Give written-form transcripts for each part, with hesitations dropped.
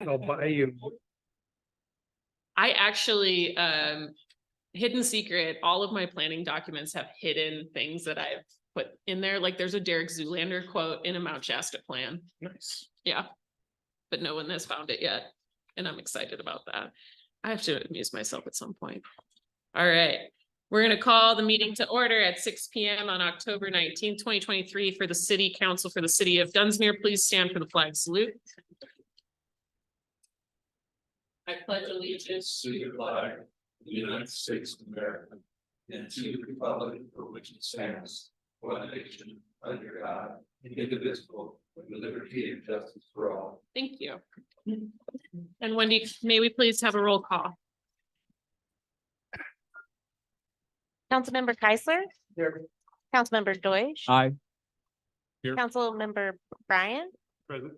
I'll buy you. I actually, hidden secret, all of my planning documents have hidden things that I've put in there. Like there's a Derek Zoolander quote in a Mount Shasta plan. Nice. Yeah. But no one has found it yet. And I'm excited about that. I have to amuse myself at some point. All right. We're going to call the meeting to order at 6 p.m. on October 19th, 2023 for the City Council for the City of Dunsmuir. Please stand for the flag salute. I pledge allegiance to the flag of the United States of America and to the republic for which it stands, one nation, under God, indivisible, with liberty and justice for all. Thank you. And Wendy, may we please have a roll call? Councilmember Keisler. Here. Councilmember Deutsch. Aye. Here. Councilmember Bryan. Present.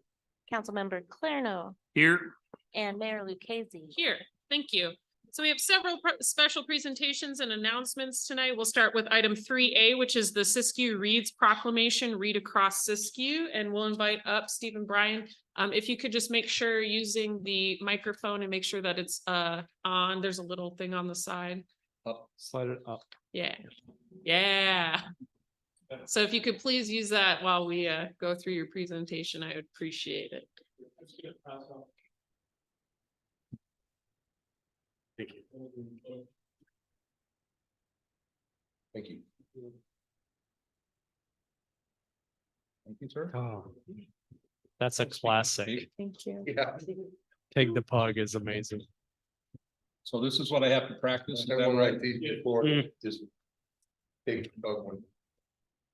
Councilmember Clarno. Here. And Mayor Lucchese. Here, thank you. So we have several special presentations and announcements tonight. We'll start with item 3A, which is the Siskiyou Reads Proclamation, Read Across Siskiyou, and we'll invite up Stephen Bryan. If you could just make sure using the microphone and make sure that it's on. There's a little thing on the side. Up, slide it up. Yeah, yeah. So if you could please use that while we go through your presentation, I would appreciate it. Thank you. Thank you. Thank you, sir. Oh, that's a classic. Thank you. Yeah. Take the pug is amazing. So this is what I have to practice. Is that right? Before, just take one,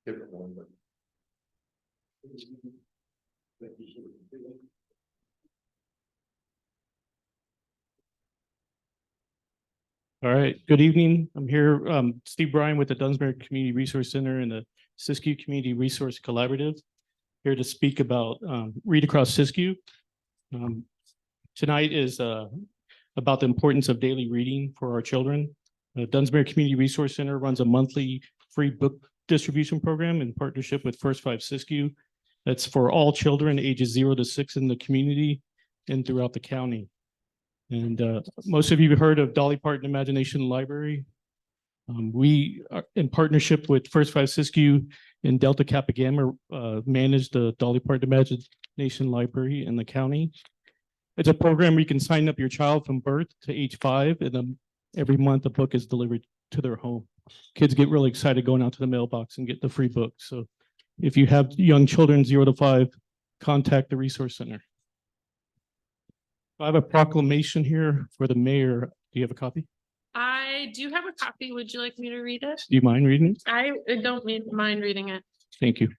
different one, but. All right, good evening. I'm here, Steve Bryan with the Dunsmuir Community Resource Center and the Siskiyou Community Resource Collaborative. Here to speak about Read Across Siskiyou. Tonight is about the importance of daily reading for our children. The Dunsmuir Community Resource Center runs a monthly free book distribution program in partnership with First Five Siskiyou. That's for all children ages 0 to 6 in the community and throughout the county. And most of you have heard of Dolly Parton Imagination Library. We are in partnership with First Five Siskiyou and Delta Kappa Gamma manage the Dolly Parton Imagination Library in the county. It's a program where you can sign up your child from birth to age 5, and then every month a book is delivered to their home. Kids get really excited going out to the mailbox and get the free book. So if you have young children 0 to 5, contact the Resource Center. I have a proclamation here for the mayor. Do you have a copy? I do have a copy. Would you like me to read it? Do you mind reading it? I don't mind reading it. Thank you.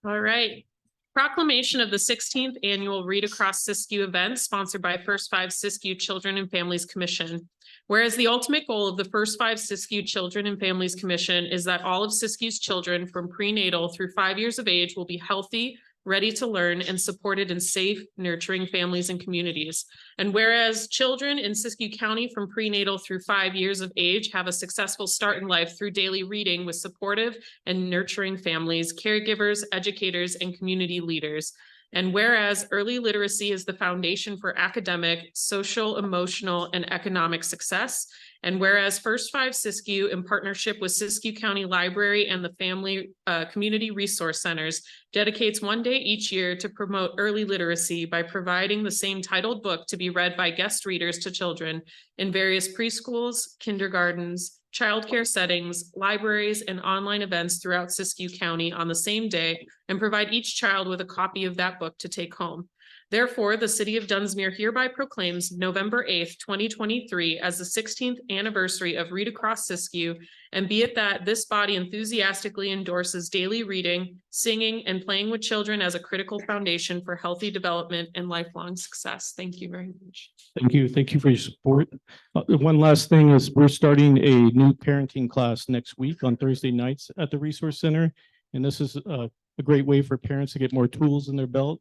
All right. Proclamation of the 16th Annual Read Across Siskiyou event sponsored by First Five Siskiyou Children and Families Commission. Whereas the ultimate goal of the First Five Siskiyou Children and Families Commission is that all of Siskiyou's children from prenatal through 5 years of age will be healthy, ready to learn, and supported in safe, nurturing families and communities. And whereas children in Siskiyou County from prenatal through 5 years of age have a successful start in life through daily reading with supportive and nurturing families, caregivers, educators, and community leaders. And whereas early literacy is the foundation for academic, social, emotional, and economic success. And whereas First Five Siskiyou, in partnership with Siskiyou County Library and the Family Community Resource Centers, dedicates one day each year to promote early literacy by providing the same titled book to be read by guest readers to children in various preschools, kindergartens, childcare settings, libraries, and online events throughout Siskiyou County on the same day, and provide each child with a copy of that book to take home. Therefore, the City of Dunsmuir hereby proclaims November 8th, 2023 as the 16th anniversary of Read Across Siskiyou, and be it that this body enthusiastically endorses daily reading, singing, and playing with children as a critical foundation for healthy development and lifelong success. Thank you very much. Thank you. Thank you for your support. One last thing is we're starting a new parenting class next week on Thursday nights at the Resource Center. And this is a great way for parents to get more tools in their belt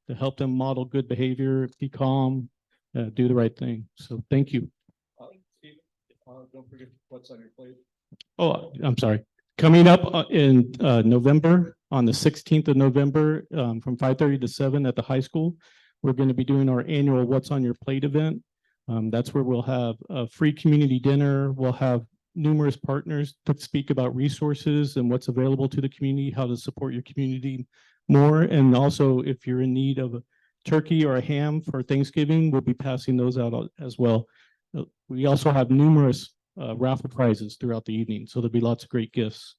to help them model good behavior, be calm, do the right thing. So thank you. Don't forget what's on your plate. Oh, I'm sorry. Coming up in November, on the 16th of November, from 5:30 to 7 at the high school, we're going to be doing our annual What's on Your Plate event. That's where we'll have a free community dinner. We'll have numerous partners to speak about resources and what's available to the community, how to support your community more. And also, if you're in need of a turkey or a ham for Thanksgiving, we'll be passing those out as well. We also have numerous raffle prizes throughout the evening, so there'll be lots of great gifts.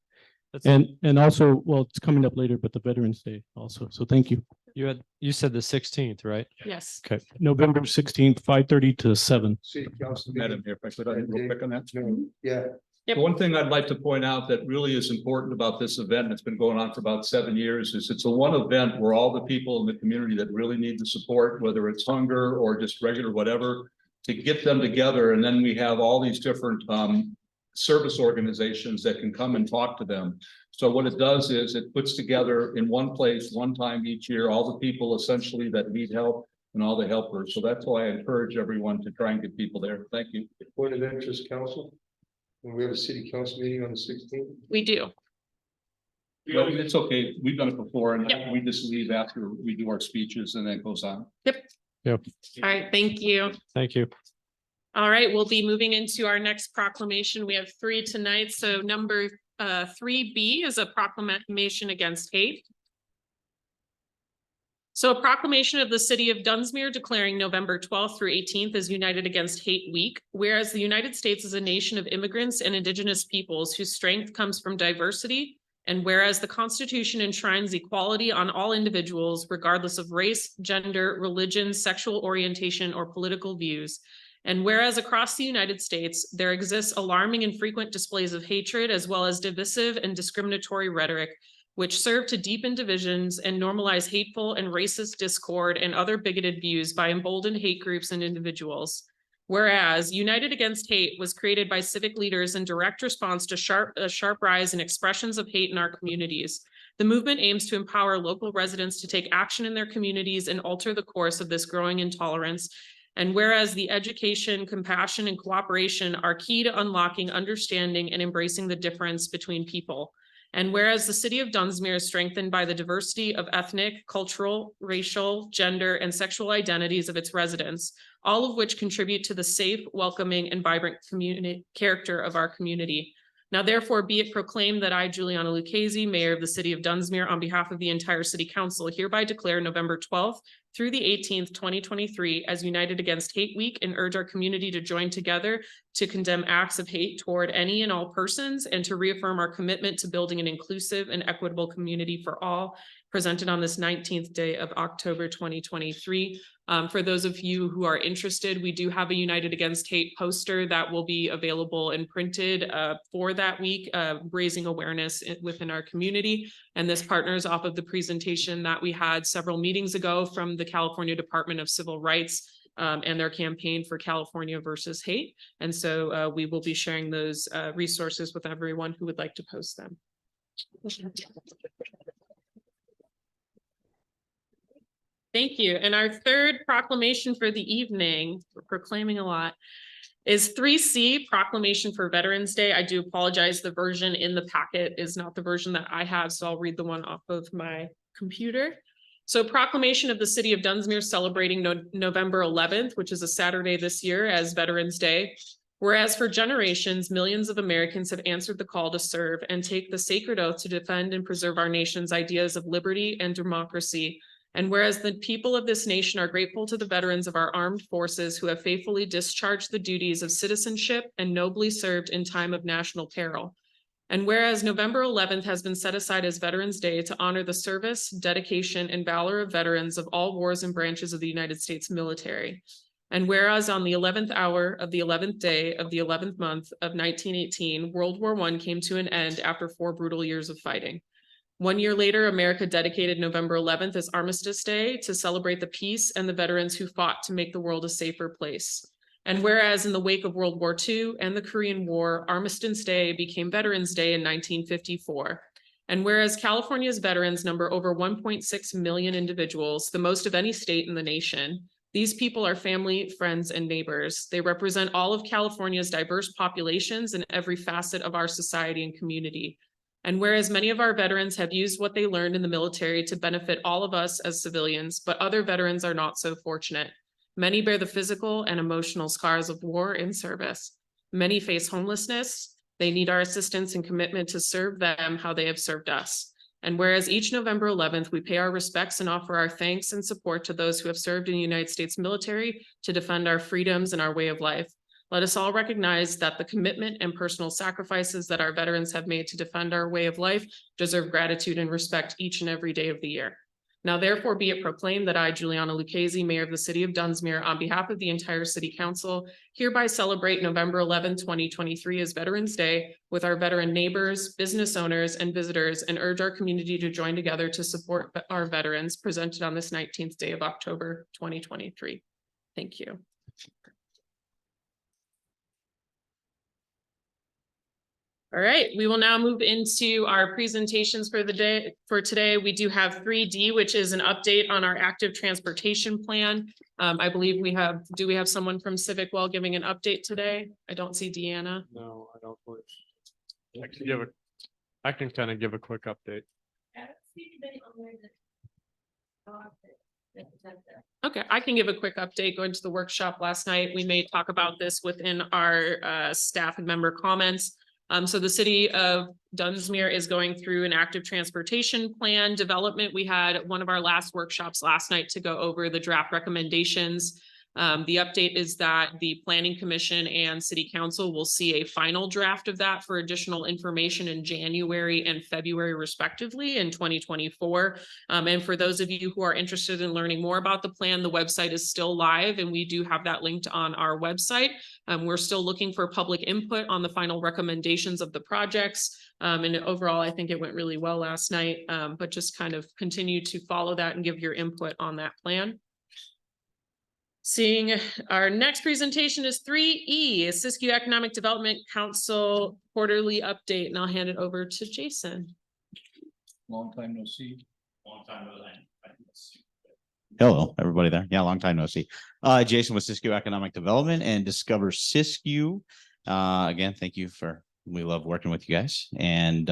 And also, well, it's coming up later, but the Veterans Day also. So thank you. You said the 16th, right? Yes. Okay. November 16th, 5:30 to 7. City council. Madam Mayor, if I could, real quick on that. Yeah. Yep. The one thing I'd like to point out that really is important about this event, and it's been going on for about 7 years, is it's a one event where all the people in the community that really need the support, whether it's hunger or just regular whatever, to get them together. And then we have all these different service organizations that can come and talk to them. So what it does is it puts together in one place, one time each year, all the people essentially that need help and all the helpers. So that's why I encourage everyone to try and get people there. Thank you. Point of interest, council. When we have a city council meeting on the 16th. We do. Well, it's okay. We've done it before and Yep. we just leave after we do our speeches and then it goes on. All right, thank you. Thank you. All right, we'll be moving into our next proclamation. We have 3 tonight. So number 3B is a proclamation against hate. So a proclamation of the city of Dunsmuir declaring November 12th through 18th as United Against Hate Week, whereas the United States is a nation of immigrants and indigenous peoples whose strength comes from diversity, and whereas the Constitution enshrines equality on all individuals, regardless of race, gender, religion, sexual orientation, or political views. And whereas across the United States, there exists alarming and frequent displays of hatred, as well as divisive and discriminatory rhetoric, which serve to deepen divisions and normalize hateful and racist discord and other bigoted views by emboldened hate groups and individuals. Whereas United Against Hate was created by civic leaders in direct response to a sharp rise in expressions of hate in our communities. The movement aims to empower local residents to take action in their communities and alter the course of this growing intolerance. And whereas the education, compassion, and cooperation are key to unlocking understanding and embracing the difference between people. And whereas the city of Dunsmuir is strengthened by the diversity of ethnic, cultural, racial, gender, and sexual identities of its residents, all of which contribute to the safe, welcoming, and vibrant community character of our community. Now, therefore, be it proclaimed that I, Juliana Lucchese, Mayor of the City of Dunsmuir, on behalf of the entire City Council, hereby declare November 12th through the 18th, 2023, as United Against Hate Week, and urge our community to join together to condemn acts of hate toward any and all persons, and to reaffirm our commitment to building an inclusive and equitable community for all, presented on this 19th day of October 2023. For those of you who are interested, we do have a United Against Hate poster that will be available and printed for that week, raising awareness within our community. And this partners off of the presentation that we had several meetings ago from the California Department of Civil Rights and their campaign for California versus hate. And so we will be sharing those resources with everyone who would like to post them. Thank you. And our third proclamation for the evening, we're proclaiming a lot, is 3C, Proclamation for Veterans Day. I do apologize, the version in the packet is not the version that I have, so I'll read the one off of my computer. So proclamation of the city of Dunsmuir celebrating November 11th, which is a Saturday this year, as Veterans Day. Whereas for generations, millions of Americans have answered the call to serve and take the sacred oath to defend and preserve our nation's ideas of liberty and democracy. And whereas the people of this nation are grateful to the veterans of our armed forces who have faithfully discharged the duties of citizenship and nobly served in time of national peril. And whereas November 11th has been set aside as Veterans Day to honor the service, dedication, and valor of veterans of all wars and branches of the United States military. And whereas on the 11th hour of the 11th day of the 11th month of 1918, World War I came to an end after 4 brutal years of fighting. 1 year later, America dedicated November 11th as Armistice Day to celebrate the peace and the veterans who fought to make the world a safer place. And whereas in the wake of World War II and the Korean War, Armistice Day became Veterans Day in 1954. And whereas California's veterans number over 1.6 million individuals, the most of any state in the nation, these people are family, friends, and neighbors. They represent all of California's diverse populations in every facet of our society and community. And whereas many of our veterans have used what they learned in the military to benefit all of us as civilians, but other veterans are not so fortunate. Many bear the physical and emotional scars of war in service. Many face homelessness. They need our assistance and commitment to serve them how they have served us. And whereas each November 11th, we pay our respects and offer our thanks and support to those who have served in the United States military to defend our freedoms and our way of life. Let us all recognize that the commitment and personal sacrifices that our veterans have made to defend our way of life deserve gratitude and respect each and every day of the year. Now therefore be it proclaimed that I, Juliana Lucchese, Mayor of the City of Dunsmuir, on behalf of the entire City Council, hereby celebrate November 11, 2023 as Veterans Day with our veteran neighbors, business owners, and visitors, and urge our community to join together to support our veterans presented on this 19th day of October, 2023. Thank you. All right, we will now move into our presentations for the day. For today, we do have 3D, which is an update on our active transportation plan. I believe do we have someone from Civic Well giving an update today? I don't see Deanna. No, I don't believe. I can kind of give a quick update. Okay, I can give a quick update. Going to the workshop last night, we may talk about this within our staff and member comments. So the city of Dunsmuir is going through an active transportation plan development. We had one of our last workshops last night to go over the draft recommendations. The update is that the Planning Commission and City Council will see a final draft of that for additional information in January and February respectively in 2024. And for those of you who are interested in learning more about the plan, the website is still live and we do have that linked on our website. We're still looking for public input on the final recommendations of the projects. And overall, I think it went really well last night, but just kind of continue to follow that and give your input on that plan. Seeing our next presentation is 3E, Siskiyou Economic Development Council quarterly update, and I'll hand it over to Jason. Long time no see. Long time no see. Hello, everybody there. Yeah, long time no see. Jason with Siskiyou Economic Development and Discover Siskiyou. Again, thank you we love working with you guys. And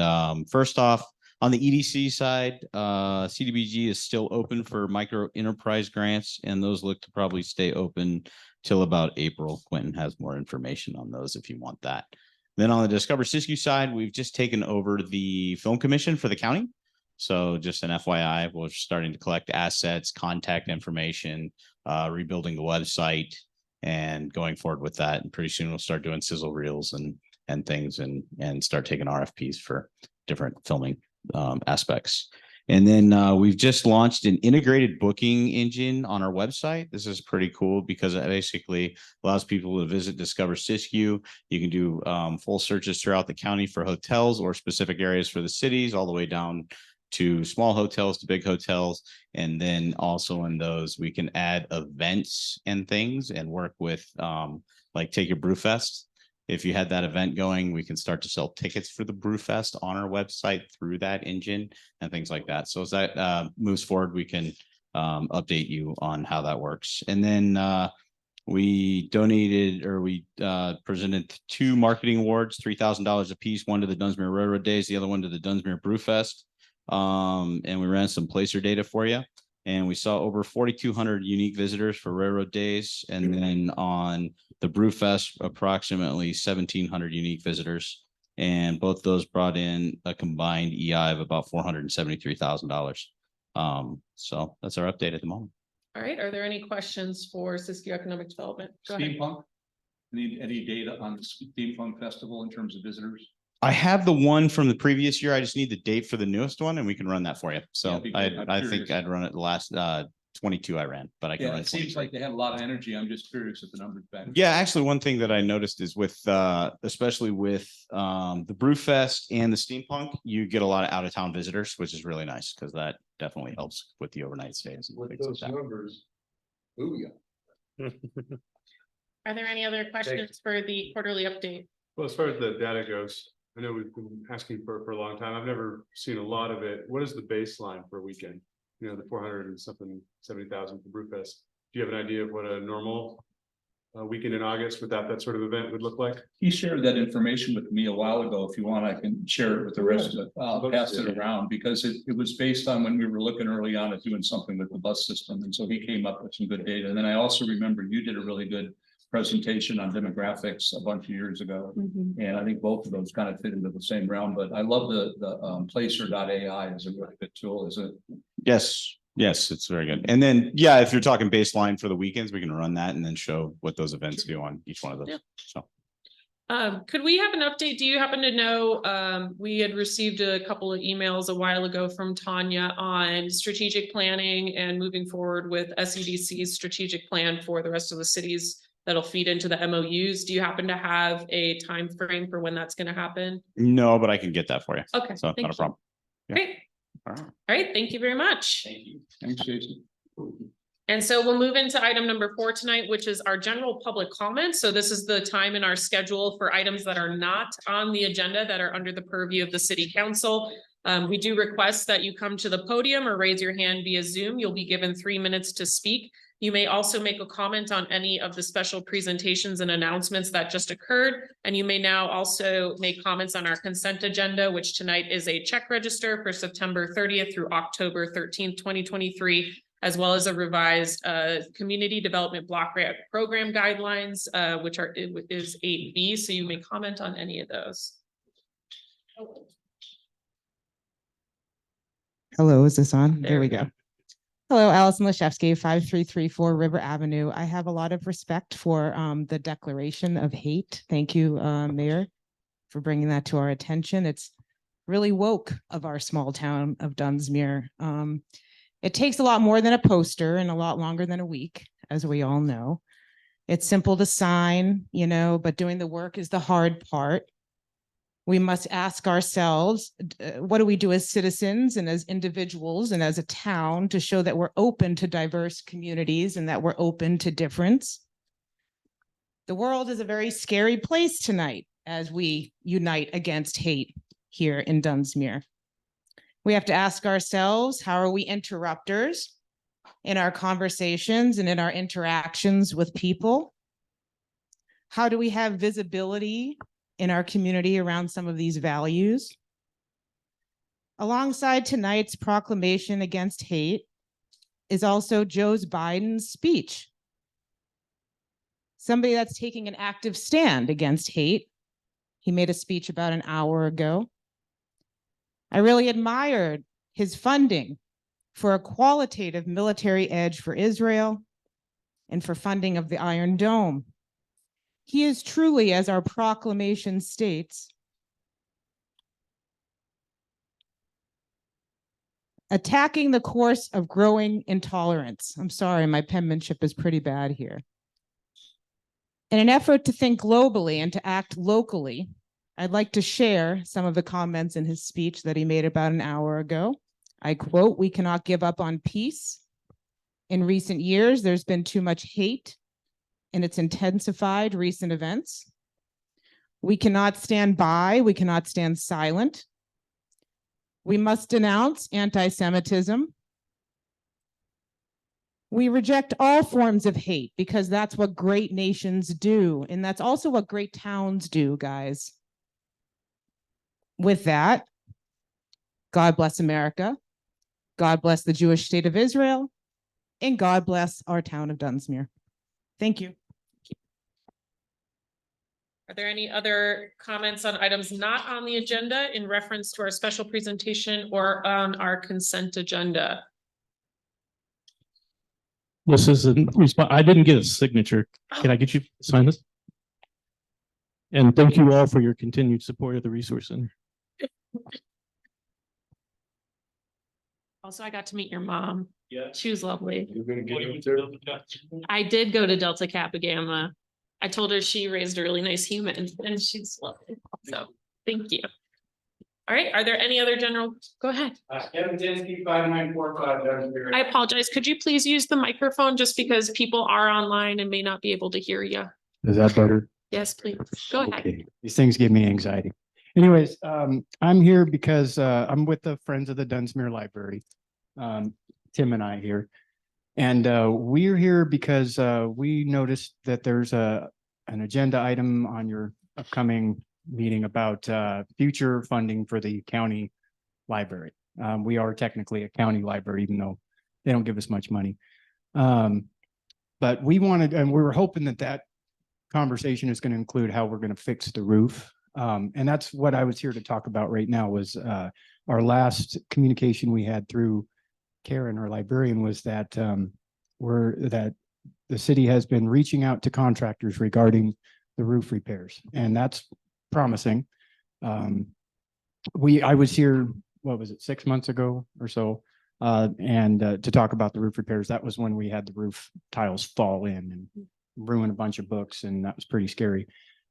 first off, on the EDC side, CDBG is still open for micro enterprise grants, and those look to probably stay open till about April. Quentin has more information on those if you want that. Then on the Discover Siskiyou side, we've just taken over the film commission for the county. So just an FYI, we're starting to collect assets, contact information, rebuilding the website, and going forward with that. And pretty soon we'll start doing sizzle reels and things and start taking RFPs for different filming aspects. And then we've just launched an integrated booking engine on our website. This is pretty cool because it basically allows people to visit Discover Siskiyou. You can do full searches throughout the county for hotels or specific areas for the cities, all the way down to small hotels to big hotels. And then also in those, we can add events and things and work with like Take Your Brewfest. If you had that event going, we can start to sell tickets for the Brewfest on our website through that engine and things like that. So as that moves forward, we can update you on how that works. And then we donated, or we presented 2 marketing awards, $3,000 a piece, one to the Dunsmuir Railroad Days, the other one to the Dunsmuir Brewfest. And we ran some placer data for you. And we saw over 4,200 unique visitors for Railroad Days. And then on the Brewfest, approximately 1,700 unique visitors. And both those brought in a combined EI of about $473,000. So that's our update at the moment. All right, are there any questions for Siskiyou Economic Development? Go ahead. Steampunk? Need any data on the Steampunk Festival in terms of visitors? I have the one from the previous year. I just need the date for the newest one and we can run that for you. So Yeah, I think I'd run it the last 22 I ran, but I can Yeah, run it seems like they had a lot of energy. I'm just curious if the numbers back. Yeah, actually, one thing that I noticed is with especially with the Brewfest and the Steampunk, you get a lot of out of town visitors, which is really nice because that definitely helps with the overnight stays. And With things like those that. numbers, booyah. Are there any other questions for the quarterly update? Well, as far as the data goes, I know we've been asking for a long time. I've never seen a lot of it. What is the baseline for a weekend? You know, the 400 and something 70,000 for Brewfest. Do you have an idea of what a normal weekend in August, what that sort of event would look like? He shared that information with me a while ago. If you want, I can share it with the rest of it. I'll pass it around because it was based on when we were looking early on at doing something with the bus system. And so he came up with some good data. And then I also remember you did a really good presentation on demographics a bunch of years ago. And I think both of those kind of fit into the same realm, but I love the placer.ai is a really good tool, is it? Yes, yes, it's very good. And then, yeah, if you're talking baseline for the weekends, we can run that and then show what those events do on each one of those. Yeah. So. Could we have an update? Do you happen to know, we had received a couple of emails a while ago from Tanya on strategic planning and moving forward with SEDC's strategic plan for the rest of the cities that'll feed into the MOUs. Do you happen to have a time frame for when that's going to happen? No, but I can get that for you. Okay, So thank not a you. problem. Yeah. Great. All right. All right, thank you very much. Thank you. Thanks, Jason. And so we'll move into item number 4 tonight, which is our general public comments. So this is the time in our schedule for items that are not on the agenda that are under the purview of the city council. We do request that you come to the podium or raise your hand via Zoom. You'll be given 3 minutes to speak. You may also make a comment on any of the special presentations and announcements that just occurred. And you may now also make comments on our consent agenda, which tonight is a check register for September 30th through October 13th, 2023, as well as a revised community development block grant program guidelines, which is 8B. So you may comment on any of those. Hello, is this on? There There we we go. Hello, Allison Lashevsky, 5334 River Avenue. I have a lot of respect for the declaration of hate. Thank you, Mayor, for bringing that to our attention. It's really woke of our small town of Dunsmuir. It takes a lot more than a poster and a lot longer than a week, as we all know. It's simple to sign, but doing the work is the hard part. We must ask ourselves, what do we do as citizens and as individuals and as a town to show that we're open to diverse communities and that we're open to difference? The world is a very scary place tonight as we unite against hate here in Dunsmuir. We have to ask ourselves, how are we interrupters in our conversations and in our interactions with people? How do we have visibility in our community around some of these values? Alongside tonight's proclamation against hate is also Joe Biden's speech. Somebody that's taking an active stand against hate. He made a speech about an hour ago. I really admired his funding for a qualitative military edge for Israel and for funding of the Iron Dome. He is truly, as our proclamation states, attacking the course of growing intolerance. I'm sorry, my penmanship is pretty bad here. In an effort to think globally and to act locally, I'd like to share some of the comments in his speech that he made about an hour ago. I quote, "We cannot give up on peace. In recent years, there's been too much hate and it's intensified recent events. We cannot stand by, we cannot stand silent. We must denounce anti-Semitism. We reject all forms of hate because that's what great nations do. And that's also what great towns do, guys. With that, God bless America. God bless the Jewish state of Israel. And God bless our town of Dunsmuir. Thank you. Are there any other comments on items not on the agenda in reference to our special presentation or on our consent agenda? This is a response. I didn't get a signature. Can I get you to sign this? And thank you all for your continued support of the Resource Center. Also, I got to meet your mom. Yeah. She was lovely. You're gonna get it there. I did go to Delta Kappa Gamma. I told her she raised a really nice human and she's lovely. So thank you. All right, are there any other general? Go ahead. Kevin Dinsky, 5945 Dunsmuir. I apologize. Could you please use the microphone just because people are online and may not be able to hear you? Is that better? Yes, please. Go ahead. Okay, these things give me anxiety. Anyways, I'm here because I'm with the Friends of the Dunsmuir Library. Tim and I here. And we're here because we noticed that there's an agenda item on your upcoming meeting about future funding for the county library. We are technically a county library, even though they don't give us much money. But we wanted, and we were hoping that that conversation is going to include how we're going to fix the roof. And that's what I was here to talk about right now was our last communication we had through Karen, our librarian, was that that the city has been reaching out to contractors regarding the roof repairs, and that's promising. I was here, what was it, 6 months ago or so, and to talk about the roof repairs. That was when we had the roof tiles fall in and ruin a bunch of books, and that was pretty scary.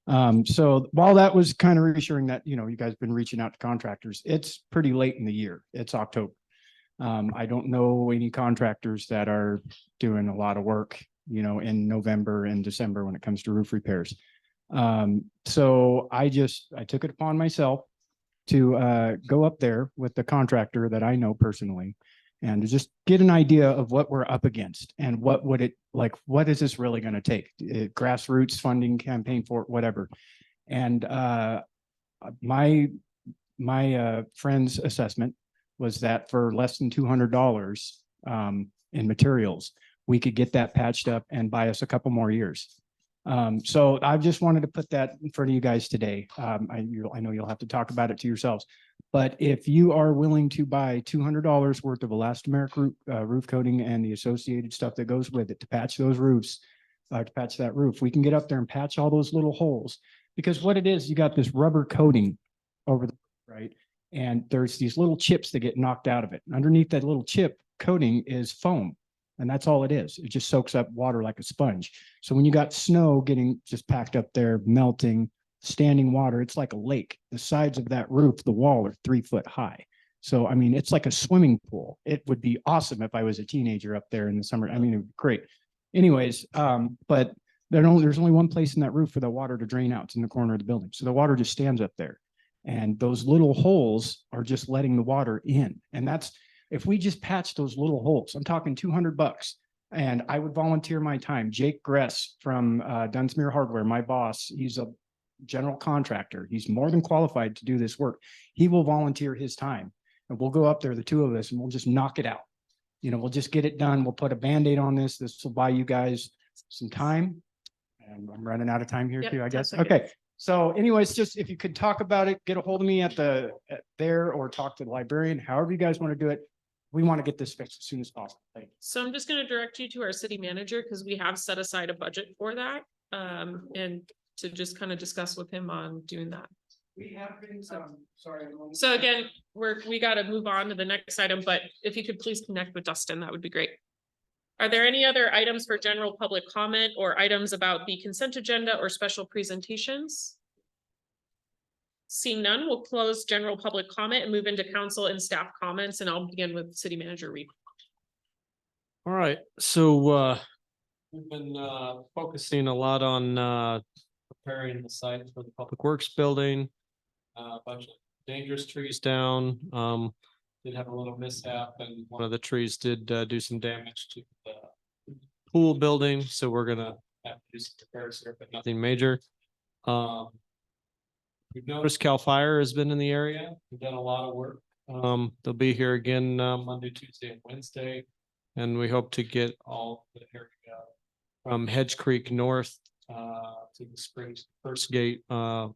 So while that was kind of reassuring that, you know, you guys have been reaching out to contractors, it's pretty late in the year. It's October. I don't know any contractors that are doing a lot of work, you know, in November and December when it comes to roof repairs. So I took it upon myself to go up there with the contractor that I know personally and to just get an idea of what we're up against and what would it like, what is this really going to take? Grassroots funding campaign for it, whatever. And my friend's assessment was that for less than $200 in materials, we could get that patched up and buy us a couple more years. So I just wanted to put that in front of you guys today. I know you'll have to talk about it to yourselves, but if you are willing to buy $200 worth of elastomeric roof coating and the associated stuff that goes with it to patch those roofs, to patch that roof, we can get up there and patch all those little holes. Because what it is, you got this rubber coating over the, right? And there's these little chips that get knocked out of it. Underneath that little chip coating is foam. And that's all it is. It just soaks up water like a sponge. So when you got snow getting just packed up there, melting, standing water, it's like a lake. The sides of that roof, the wall are 3 foot high. So, I mean, it's like a swimming pool. It would be awesome if I was a teenager up there in the summer. I mean, it would be great. Anyways, but there's only one place in that roof for the water to drain out. It's in the corner of the building. So the water just stands up there. And those little holes are just letting the water in. And that's, if we just patch those little holes, I'm talking $200, and I would volunteer my time. Jake Gress from Dunsmuir Hardware, my boss, he's a general contractor. He's more than qualified to do this work. He will volunteer his time, and we'll go up there, the two of us, and we'll just knock it out. You know, we'll just get it done. We'll put a Band-Aid on this. This will buy you guys some time. And I'm running out of time here too, I guess. Okay. So anyways, just if you could talk about it, get a hold of me at there or talk to the librarian, however you guys want to do it. We want to get this fixed as soon as possible. Thank you. So I'm just going to direct you to our city manager because we have set aside a budget for that. And to just kind of discuss with him on doing that. We have been, sorry. So again, we got to move on to the next item, but if you could please connect with Dustin, that would be great. Are there any other items for general public comment or items about the consent agenda or special presentations? Seeing none, we'll close general public comment and move into council and staff comments, and I'll begin with city manager Reed. All right, so we've been focusing a lot on preparing the site for the Public Works building. A bunch of dangerous trees down. Did have a little mishap, and one of the trees did do some damage to the pool building, so we're gonna have to do some repairs here, but nothing major. We've noticed CAL FIRE has been in the area. We've done a lot of work. They'll be here again Monday, Tuesday, and Wednesday. And we hope to get all the area from Hedge Creek North to the Springs First Gate on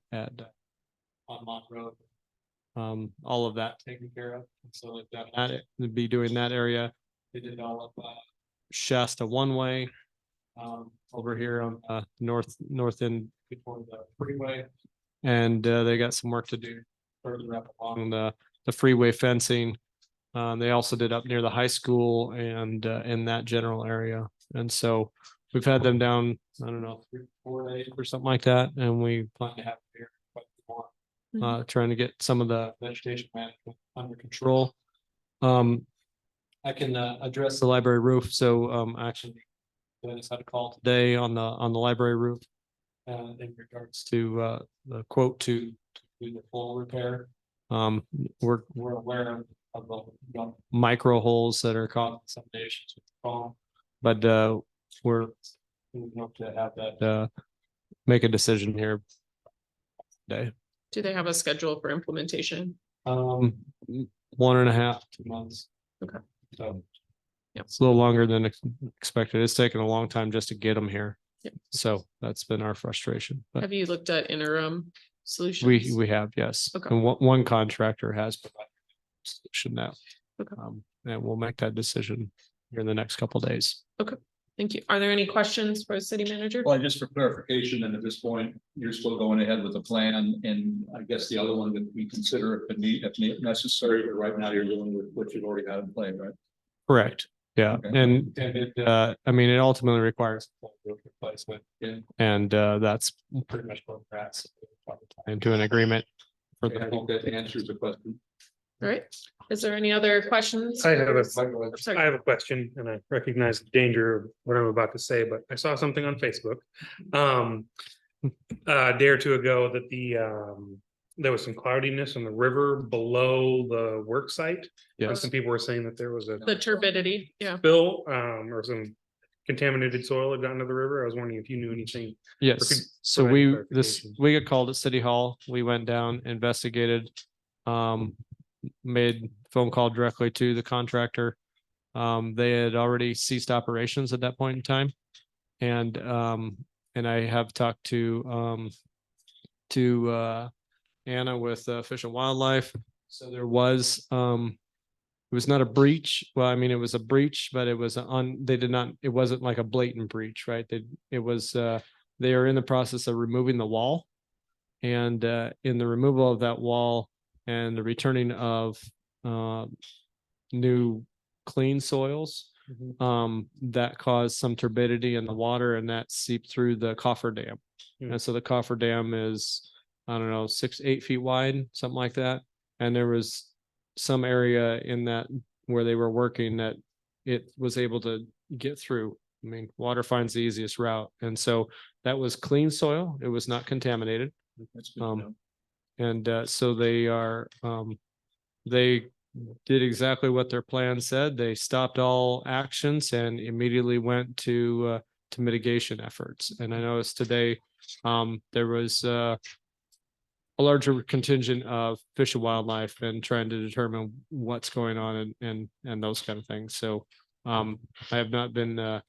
Mont Road. All of that taken care of. And so they've done that. They'll be doing that area. They did all of Shasta one way over here on north end before the freeway. And they got some work to do further up along the freeway fencing. They also did up near the high school and in that general area. And so we've had them down, I don't know, 3 or 4 days or something like that. And we plan to have it here quite more, trying to get some of the vegetation management under control. I can address the library roof. So actually, Dennis had a call today on the library roof. In regards to the quote to do the full repair. We're aware of the micro holes that are causing some issues with the foam. but we hope to have that make a decision here today. Do they have a schedule for implementation? 1.5 to 2 months. Okay. So Yep. it's a little longer than expected. It's taken a long time just to get them here. Yep. So that's been our frustration. But Have you looked at interim solutions? we have, yes. Okay. And one contractor has provided a solution now. Okay. And we'll make that decision here in the next couple of days. Thank you. Are there any questions for the city manager? Well, just for clarification, and at this point, you're still going ahead with the plan, and I guess the other one that we consider if necessary, but right now you're going with what you've already got in play, right? Correct. Yeah, Okay. and it, I mean, it ultimately requires a full roof replacement. Yeah. And that's pretty much what we're at. Into an agreement for I think that answers the question. All right. Is there any other questions? I have a, Sorry. I have a question, and I recognize the danger of what I'm about to say, but I saw something on Facebook. A day or two ago that there was some cloudiness on the river below the work site. Yes. Some people were saying that there was a The turbidity, yeah. spill, or some contaminated soil had gotten to the river. I was wondering if you knew anything. Yes, so provide we clarification. got called at City Hall. We went down, investigated. Made phone call directly to the contractor. They had already ceased operations at that point in time. And I have talked to Anna with Fish and Wildlife. So there was it was not a breach. Well, I mean, it was a breach, but it was it wasn't like a blatant breach, right? They are in the process of removing the wall. And in the removal of that wall and the returning of new clean soils, that caused some turbidity in the water, and that seeped through the cofferdam. And so the cofferdam is, I don't know, 6-8 feet wide, something like that. And there was some area in that where they were working that it was able to get through. I mean, water finds the easiest route. And so that was clean soil. It was not contaminated. That's good to know. And so they did exactly what their plan said. They stopped all actions and immediately went to mitigation efforts. And I noticed today there was a larger contingent of Fish and Wildlife and trying to determine what's going on and those kind of things. So I have not been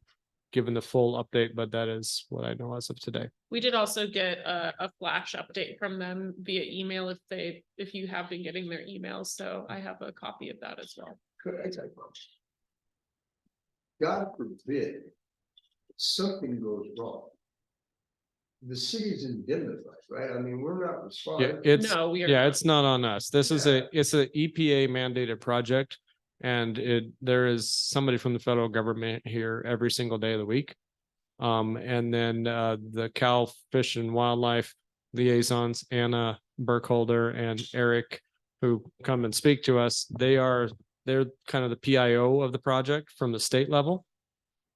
given the full update, but that is what I know as of today. We did also get a flash update from them via email if you have been getting their emails. So I have a copy of that as well. Could I take one? God forbid, something goes wrong. The city's indemnified, right? I mean, we're not Yeah, responsible. No, we are. Yeah, not. it's not on us. This is it's a EPA mandated project. And there is somebody from the federal government here every single day of the week. And then the Cal Fish and Wildlife liaisons, Anna Burkholder and Eric, who come and speak to us, they're kind of the PIO of the project from the state level.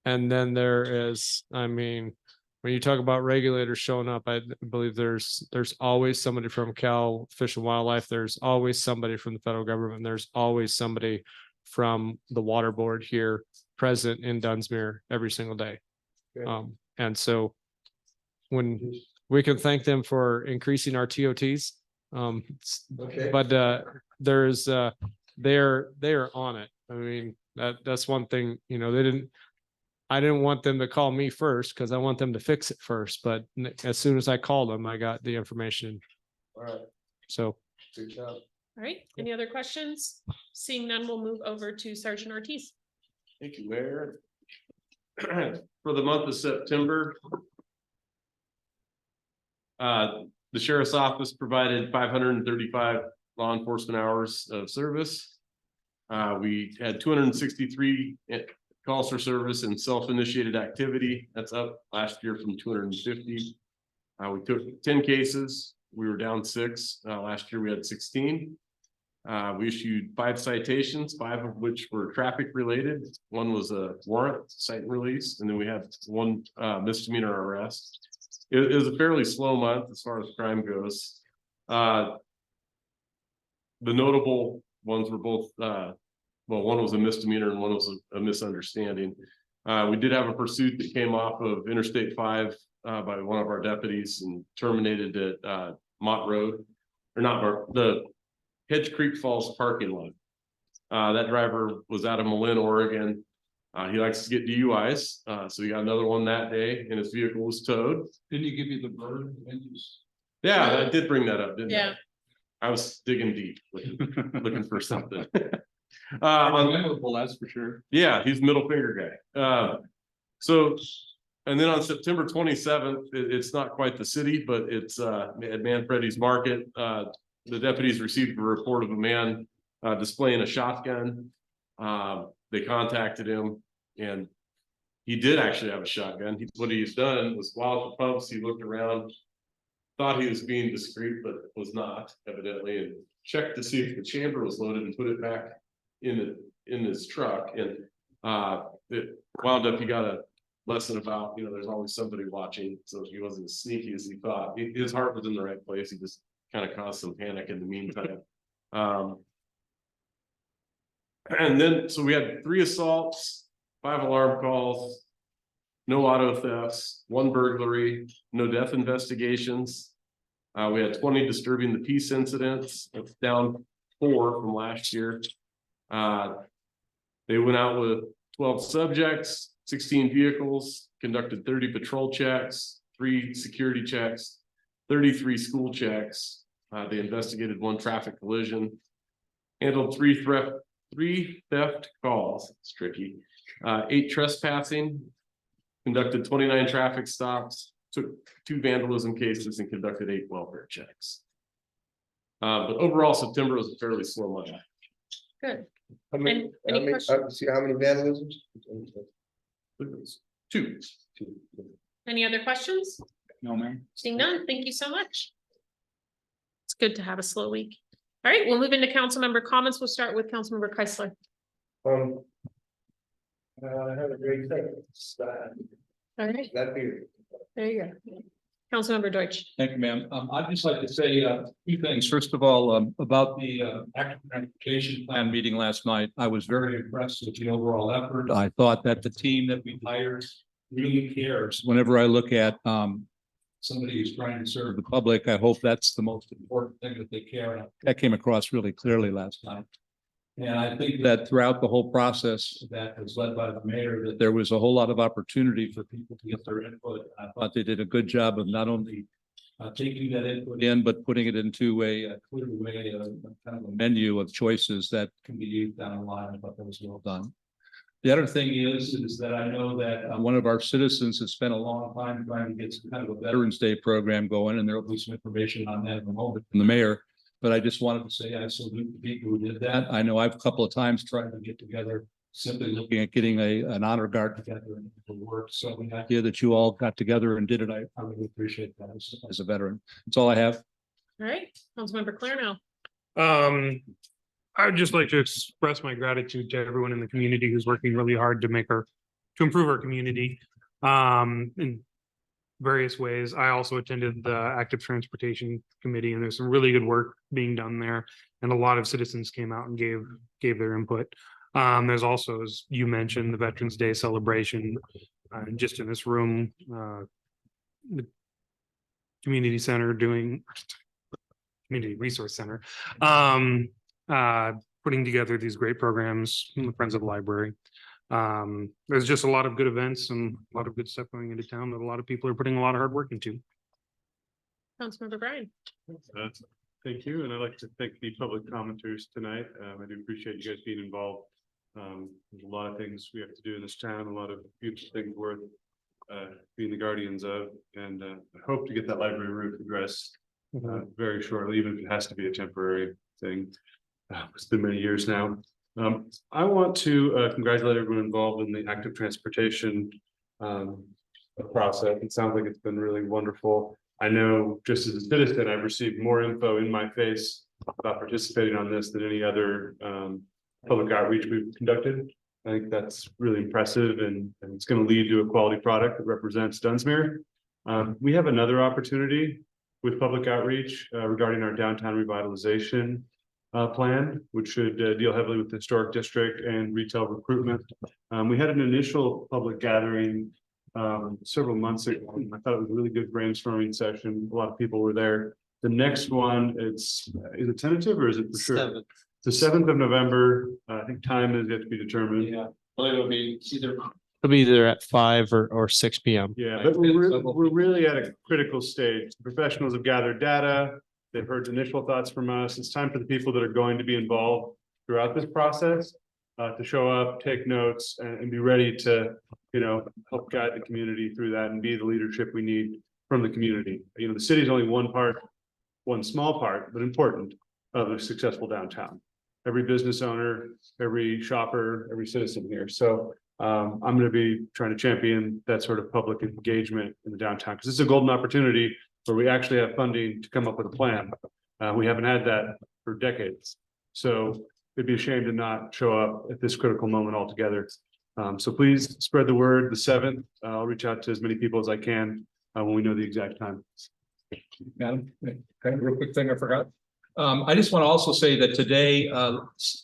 And then there is, I mean, when you talk about regulators showing up, I believe there's always somebody from Cal Fish and Wildlife. There's always somebody from the federal government. There's always somebody from the water board here present in Dunsmuir every single day. Okay. And so when we can thank them for increasing our TOTs, Okay. but there's they're on it. I mean, that's one thing, you know, I didn't want them to call me first because I want them to fix it first. But as soon as I called them, I got the information. All right, So good job. All right. Any other questions? Seeing none, we'll move over to Sergeant Ortiz. Thank you, Mayor. For the month of September, the sheriff's office provided 535 law enforcement hours of service. We had 263 calls for service and self-initiated activity. That's up last year from 250. We took 10 cases. We were down 6. Last year we had 16. We issued 5 citations, 5 of which were traffic related. One was a warrant cite and release, and then we had 1 misdemeanor arrest. It was a fairly slow month as far as crime goes. The notable ones were both, well, one was a misdemeanor and one was a misunderstanding. We did have a pursuit that came off of Interstate 5 by one of our deputies and terminated at Mott Road, or not, the Hedge Creek Falls parking lot. That driver was out of Malin, Oregon. He likes to get DUIs, so he got another one that day and his vehicle was towed. Didn't you give me the bird? Yeah, I did bring that up, didn't I? Yeah. I was digging deep, looking for something. Memorable, that's for sure. Yeah, he's middle finger guy. So, and then on September 27th, it's not quite the city, but it's at Manfredi's Market. The deputies received a report of a man displaying a shotgun. They contacted him and he did actually have a shotgun. What he's done was while at the pumps, he looked around, thought he was being discreet, but was not evidently, and checked to see if the chamber was loaded and put it back in his truck. And it wound up, he got a lesson about, there's always somebody watching. So he wasn't as sneaky as he thought. His heart was in the right place. He just kind of caused some panic in the meantime. And then, so we had 3 assaults, 5 alarm calls, no auto thefts, 1 burglary, no death investigations. We had 20 disturbing the peace incidents. That's down 4 from last year. They went out with 12 subjects, 16 vehicles, conducted 30 patrol checks, 3 security checks, 33 school checks. They investigated 1 traffic collision, handled 3 theft calls. It's tricky. 8 trespassing, conducted 29 traffic stops, took 2 vandalism cases, and conducted 8 welfare checks. But overall, September was a fairly slow month. Good. Any Any questions? see how many vandalisms? 2. Any other questions? No, ma'am. Seeing none, thank you so much. It's good to have a slow week. All right, we'll move into council member comments. We'll start with Councilmember Keisler. Have a great day. All right, That beer. there you go. Councilmember Deutsch. Thank you, ma'am. I'd just like to say 2 things. First of all, about the active transportation plan meeting last night, I was very impressed with the overall effort. I thought that the team that we hired really cares. Whenever I look at somebody who's trying to serve the public, I hope that's the most important thing, that they care. That came across really clearly last night. And I think that throughout the whole process that was led by the mayor, that there was a whole lot of opportunity for people to get their input. I thought they did a good job of not only taking that input in, but putting it into a clear way, kind of a menu of choices that can be used down the line. I thought that was well done. The other thing is that I know that one of our citizens has spent a long time trying to get some kind of a Veterans Day program going, and there will be some information on that in a moment from the mayor. But I just wanted to say I salute the people who did that. I know I've a couple of times tried to get together, simply looking at getting an honor guard together and it worked. So the idea that you all got together and did it, I really appreciate that as a veteran. That's all I have. All right, Councilmember Clarno. I would just like to express my gratitude to everyone in the community who's working really hard to improve our community. In various ways. I also attended the Active Transportation Committee, and there's some really good work being done there. And a lot of citizens came out and gave their input. There's also, as you mentioned, the Veterans Day celebration, just in this room, the community center community resource center, putting together these great programs from the Friends of the Library. There's just a lot of good events and a lot of good stuff going into town that a lot of people are putting a lot of hard work into. Councilmember Brian. Thank you, and I'd like to thank the public commenters tonight. I do appreciate you guys being involved. There's a lot of things we have to do in this town, a lot of beautiful things worth being the guardians of, and I hope to get that library roof addressed very shortly, even if it has to be a temporary thing. It's been many years now. I want to congratulate everyone involved in the active transportation process. It sounds like it's been really wonderful. I know just as a citizen, I've received more info in my face about participating on this than any other public outreach we've conducted. I think that's really impressive, and it's going to lead to a quality product that represents Dunsmuir. We have another opportunity with public outreach regarding our downtown revitalization. plan, which should deal heavily with the historic district and retail recruitment. We had an initial public gathering several months ago. I thought it was a really good brainstorming session. A lot of people were there. The next one, is it tentative or is it for sure? The 7th of November. I think time is yet to be determined. Yeah, well, it'll be either at 5 or 6 p.m. Yeah, but we're really at a critical stage. Professionals have gathered data. They've heard initial thoughts from us. It's time for the people that are going to be involved throughout this process to show up, take notes, and be ready to, help guide the community through that and be the leadership we need from the community. The city is only one small part, but important of a successful downtown. Every business owner, every shopper, every citizen here. So I'm going to be trying to champion that sort of public engagement in the downtown because it's a golden opportunity where we actually have funding to come up with a plan. We haven't had that for decades. So it'd be a shame to not show up at this critical moment altogether. So please spread the word. The 7th, I'll reach out to as many people as I can when we know the exact time. Madam, kind of real quick thing I forgot. I just want to also say that today,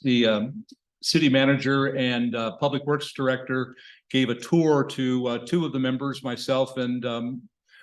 the city manager and public works director gave a tour to 2 of the members, myself and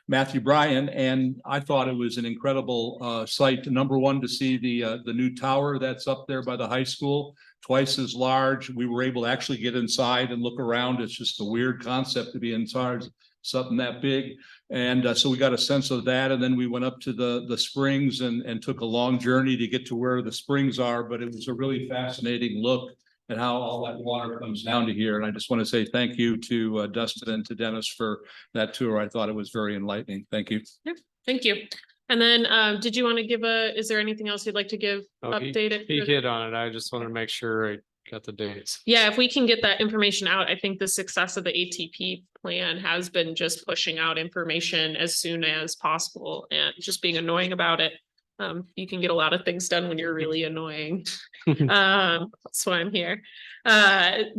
Matthew Bryan, and I thought it was an incredible sight. Number one, to see the new tower that's up there by the high school, twice as large. We were able to actually get inside and look around. It's just a weird concept to be inside something that big. And so we got a sense of that. And then we went up to the springs and took a long journey to get to where the springs are. But it was a really fascinating look at how all that water comes down to here. And I just want to say thank you to Dustin and to Dennis for that tour. I thought it was very enlightening. Thank you. Yep, thank you. And then did you want to give is there anything else you'd like to give updated? He hit on it. I just wanted to make sure I got the dates. Yeah, if we can get that information out, I think the success of the ATP plan has been just pushing out information as soon as possible and just being annoying about it. You can get a lot of things done when you're really annoying. That's why I'm here.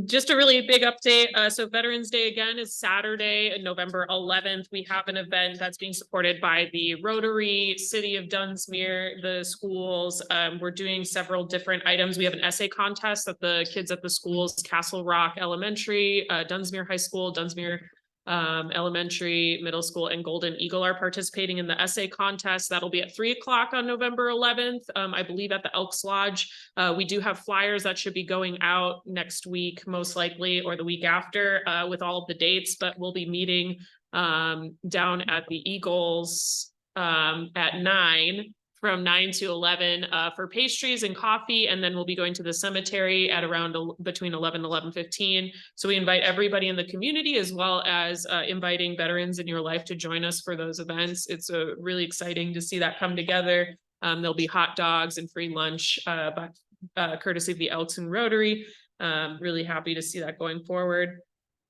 Just a really big update. So Veterans Day again is Saturday, November 11th. We have an event that's being supported by the Rotary, City of Dunsmuir, the schools. We're doing several different items. We have an essay contest that the kids at the schools, Castle Rock Elementary, Dunsmuir High School, Dunsmuir Elementary, Middle School, and Golden Eagle are participating in the essay contest. That'll be at 3 o'clock on November 11th. I believe at the Elks Lodge. We do have flyers that should be going out next week, most likely, or the week after, with all of the dates, but we'll be meeting down at the Eagles at 9. From 9 to 11 for pastries and coffee. And then we'll be going to the cemetery at around between 11 and 11:15. So we invite everybody in the community as well as inviting veterans in your life to join us for those events. It's really exciting to see that come together. There'll be hot dogs and free lunch courtesy of the Elks and Rotary. Really happy to see that going forward.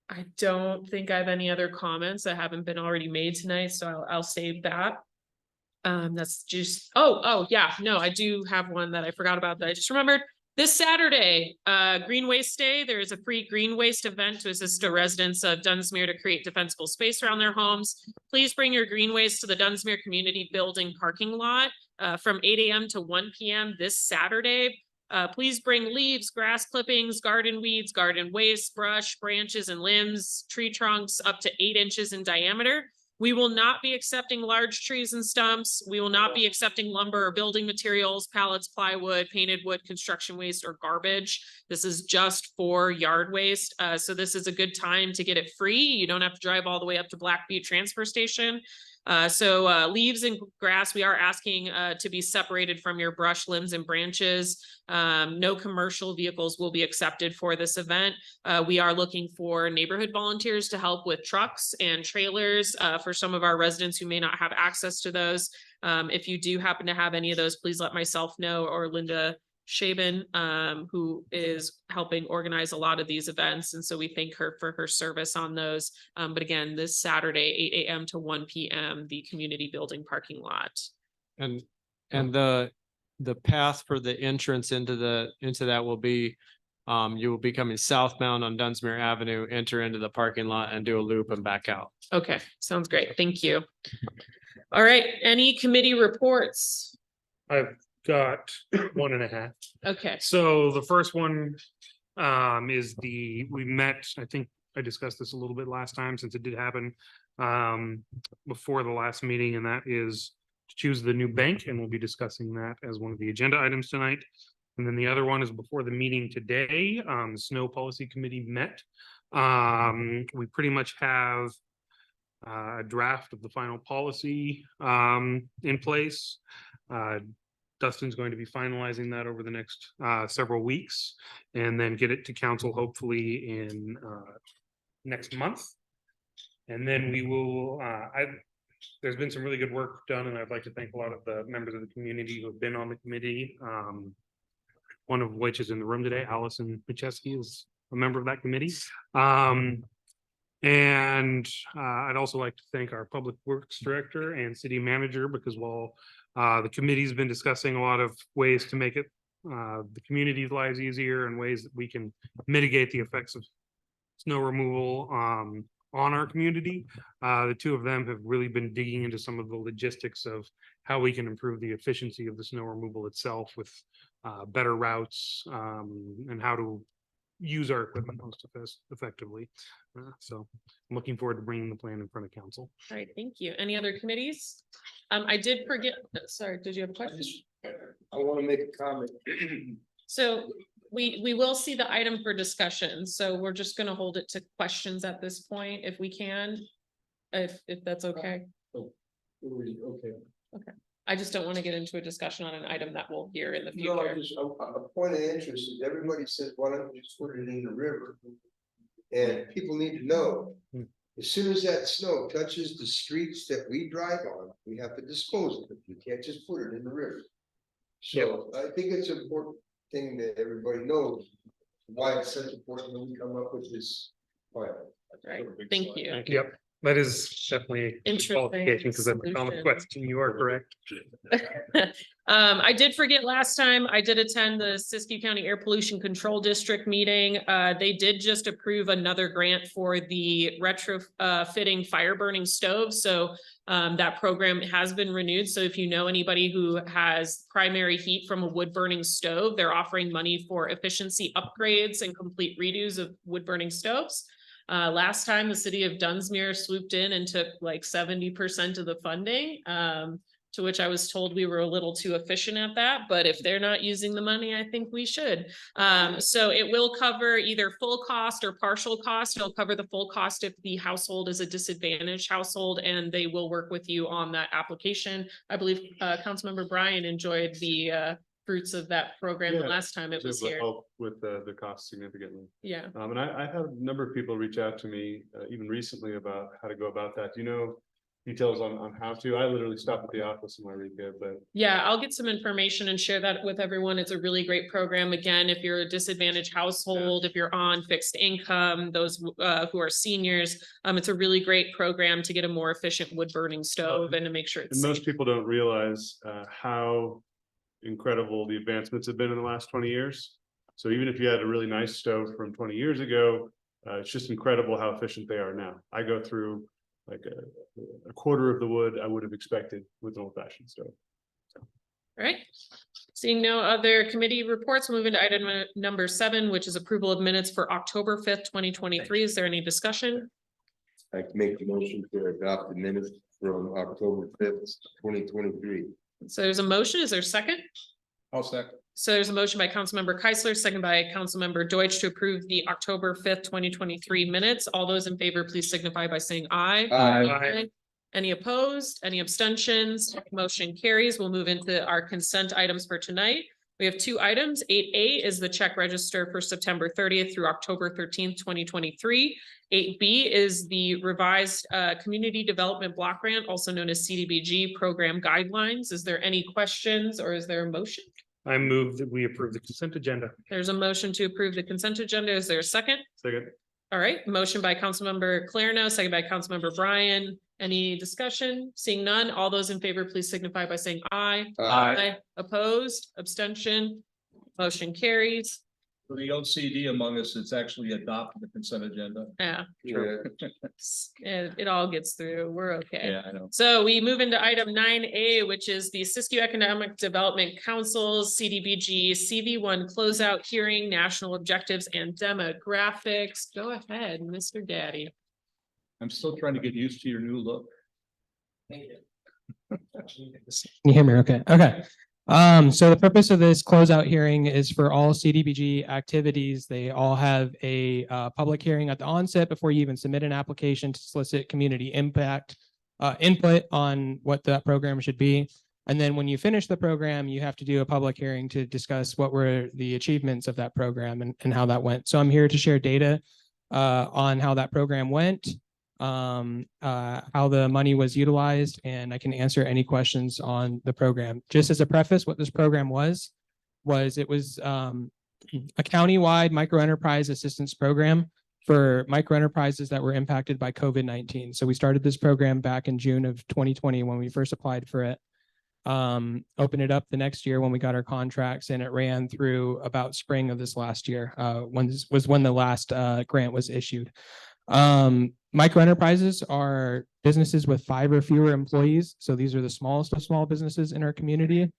I don't think I have any other comments that haven't been already made tonight, so I'll save that. That's just, yeah, no, I do have one that I forgot about that I just remembered. This Saturday, Green Waste Day, there is a free green waste event to assist the residents of Dunsmuir to create defensible space around their homes. Please bring your green waste to the Dunsmuir Community Building parking lot from 8 a.m. to 1 p.m. this Saturday. Please bring leaves, grass clippings, garden weeds, garden waste, brush, branches and limbs, tree trunks up to 8 inches in diameter. We will not be accepting large trees and stumps. We will not be accepting lumber or building materials, pallets, plywood, painted wood, construction waste, or garbage. This is just for yard waste. So this is a good time to get it free. You don't have to drive all the way up to Black Butte Transfer Station. So leaves and grass, we are asking to be separated from your brush, limbs, and branches. No commercial vehicles will be accepted for this event. We are looking for neighborhood volunteers to help with trucks and trailers for some of our residents who may not have access to those. If you do happen to have any of those, please let myself know or Linda Shaban, who is helping organize a lot of these events. And so we thank her for her service on those. But again, this Saturday, 8 a.m. to 1 p.m., the community building parking lot. And the path for the entrance into that will be, you will be coming southbound on Dunsmuir Avenue, enter into the parking lot and do a loop and back out. Okay, sounds great. Thank you. All right, any committee reports? I have got 1.5. Okay, So the first one is we met, I think I discussed this a little bit last time since it did happen before the last meeting, and that is to choose the new bank, and we'll be discussing that as one of the agenda items tonight. And then the other one is before the meeting today, the Snow Policy Committee met. We pretty much have a draft of the final policy in place. Dustin's going to be finalizing that over the next several weeks and then get it to council hopefully in next month. And then we will, there's been some really good work done, and I'd like to thank a lot of the members of the community who have been on the committee. One of which is in the room today, Allison Macheski is a member of that committee. And I'd also like to thank our public works director and city manager, because while the committee's been discussing a lot of ways to make it the community's lives easier and ways that we can mitigate the effects of snow removal on our community, the two of them have really been digging into some of the logistics of how we can improve the efficiency of the snow removal itself with better routes and how to use our equipment most effectively. So I'm looking forward to bringing the plan in front of council. all right, thank you. Any other committees? I did forget, sorry, did you have a question? I want to make a comment. So we will see the item for discussion, so we're just gonna hold it to questions at this point if we can. If that's okay. Okay. I just don't want to get into a discussion on an item that we'll hear in the No, future. just a point of interest is everybody says, why don't you just put it in the river? And people need to know, as soon as that snow touches the streets that we drive on, we have to dispose of it. You can't just put it in the river. So I think it's an important thing that everybody knows why it's such important that we come up with this plan. Right, thank you. Yep, that is definitely a Interesting qualification because that's a common solution. question. You are correct. I did forget last time, I did attend the Siskiyou County Air Pollution Control District meeting. They did just approve another grant for the retrofitting fire burning stoves. So that program has been renewed. So if you know anybody who has primary heat from a wood burning stove, they're offering money for efficiency upgrades and complete redos of wood burning stoves. Last time the city of Dunsmuir swooped in and took like 70% of the funding. To which I was told we were a little too efficient at that, but if they're not using the money, I think we should. So it will cover either full cost or partial cost. It'll cover the full cost if the household is a disadvantaged household, and they will work with you on that application. I believe Councilmember Bryan enjoyed the fruits of that program the Yeah, last time it was able to here. help with the cost significantly. Yeah. And I had a number of people reach out to me even recently about how to go about that. Do you know details on how to? I literally stopped at the office in Eureka, but Yeah, I'll get some information and share that with everyone. It's a really great program. Again, if you're a disadvantaged household, if you're on fixed income, those who are seniors, it's a really great program to get a more efficient wood burning stove and to make sure it's and most safe. people don't realize how incredible the advancements have been in the last 20 years. So even if you had a really nice stove from 20 years ago, it's just incredible how efficient they are now. I go through like a quarter of the wood I would have expected with an old-fashioned stove. All right. Seeing no other committee reports, we'll move into item number 7, which is approval of minutes for October 5th, 2023. Is there any discussion? I can make the motion to adopt the minutes from October 5th, 2023. So there's a motion. Is there a second? I'll second. So there's a motion by Councilmember Keisler, second by Councilmember Deutsch to approve the October 5th, 2023 minutes. All those in favor, please signify by saying aye. Aye. Any opposed? Any abstentions? Motion carries. We'll move into our consent items for tonight. We have 2 items. 8A is the check register for September 30th through October 13th, 2023. 8B is the revised community development block grant, also known as CDBG program guidelines. Is there any questions or is there a motion? I move that we approve the consent agenda. There's a motion to approve the consent agenda. Is there a second? Second. All right, motion by Councilmember Clarno, second by Councilmember Bryan. Any discussion? Seeing none, all those in favor, please signify by saying aye. Opposed, abstention, motion carries. For the OCD among us, it's actually adopted the consent agenda. Yeah, Yeah. it all gets through. We're okay. Yeah, I know. So we move into item 9A, which is the Siskiyou Economic Development Council's CDBG CV1 closeout hearing, national objectives and demographics. Go ahead, Mr. Daddy. I'm still trying to get used to your new look. Can you hear me? Okay, okay. So the purpose of this closeout hearing is for all CDBG activities. They all have a public hearing at the onset before you even submit an application to solicit community impact input on what that program should be. And then when you finish the program, you have to do a public hearing to discuss what were the achievements of that program and how that went. So I'm here to share data on how that program went, how the money was utilized, and I can answer any questions on the program. Just as a preface, what this program was it was a county-wide microenterprise assistance program for microenterprises that were impacted by COVID-19. So we started this program back in June of 2020 when we first applied for it. Opened it up the next year when we got our contracts, and it ran through about spring of this last year, when the last grant was issued. Microenterprises are businesses with 5 or fewer employees. So these are the smallest of small businesses in our community.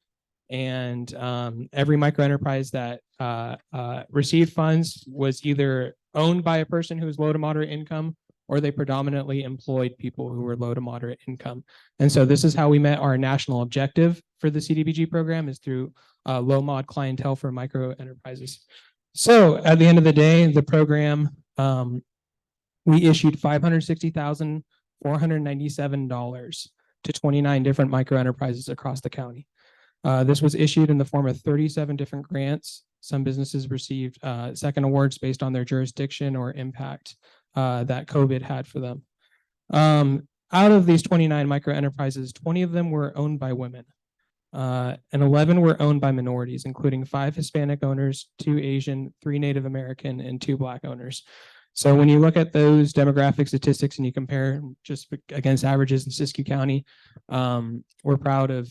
And every microenterprise that received funds was either owned by a person who was low to moderate income, or they predominantly employed people who were low to moderate income. And so this is how we met our national objective for the CDBG program, is through low mod clientele for microenterprises. So at the end of the day, the program, we issued $560,497 to 29 different microenterprises across the county. This was issued in the form of 37 different grants. Some businesses received second awards based on their jurisdiction or impact that COVID had for them. Out of these 29 microenterprises, 20 of them were owned by women, and 11 were owned by minorities, including 5 Hispanic owners, 2 Asian, 3 Native American, and 2 Black owners. So when you look at those demographic statistics and you compare just against averages in Siskiyou County, we're proud of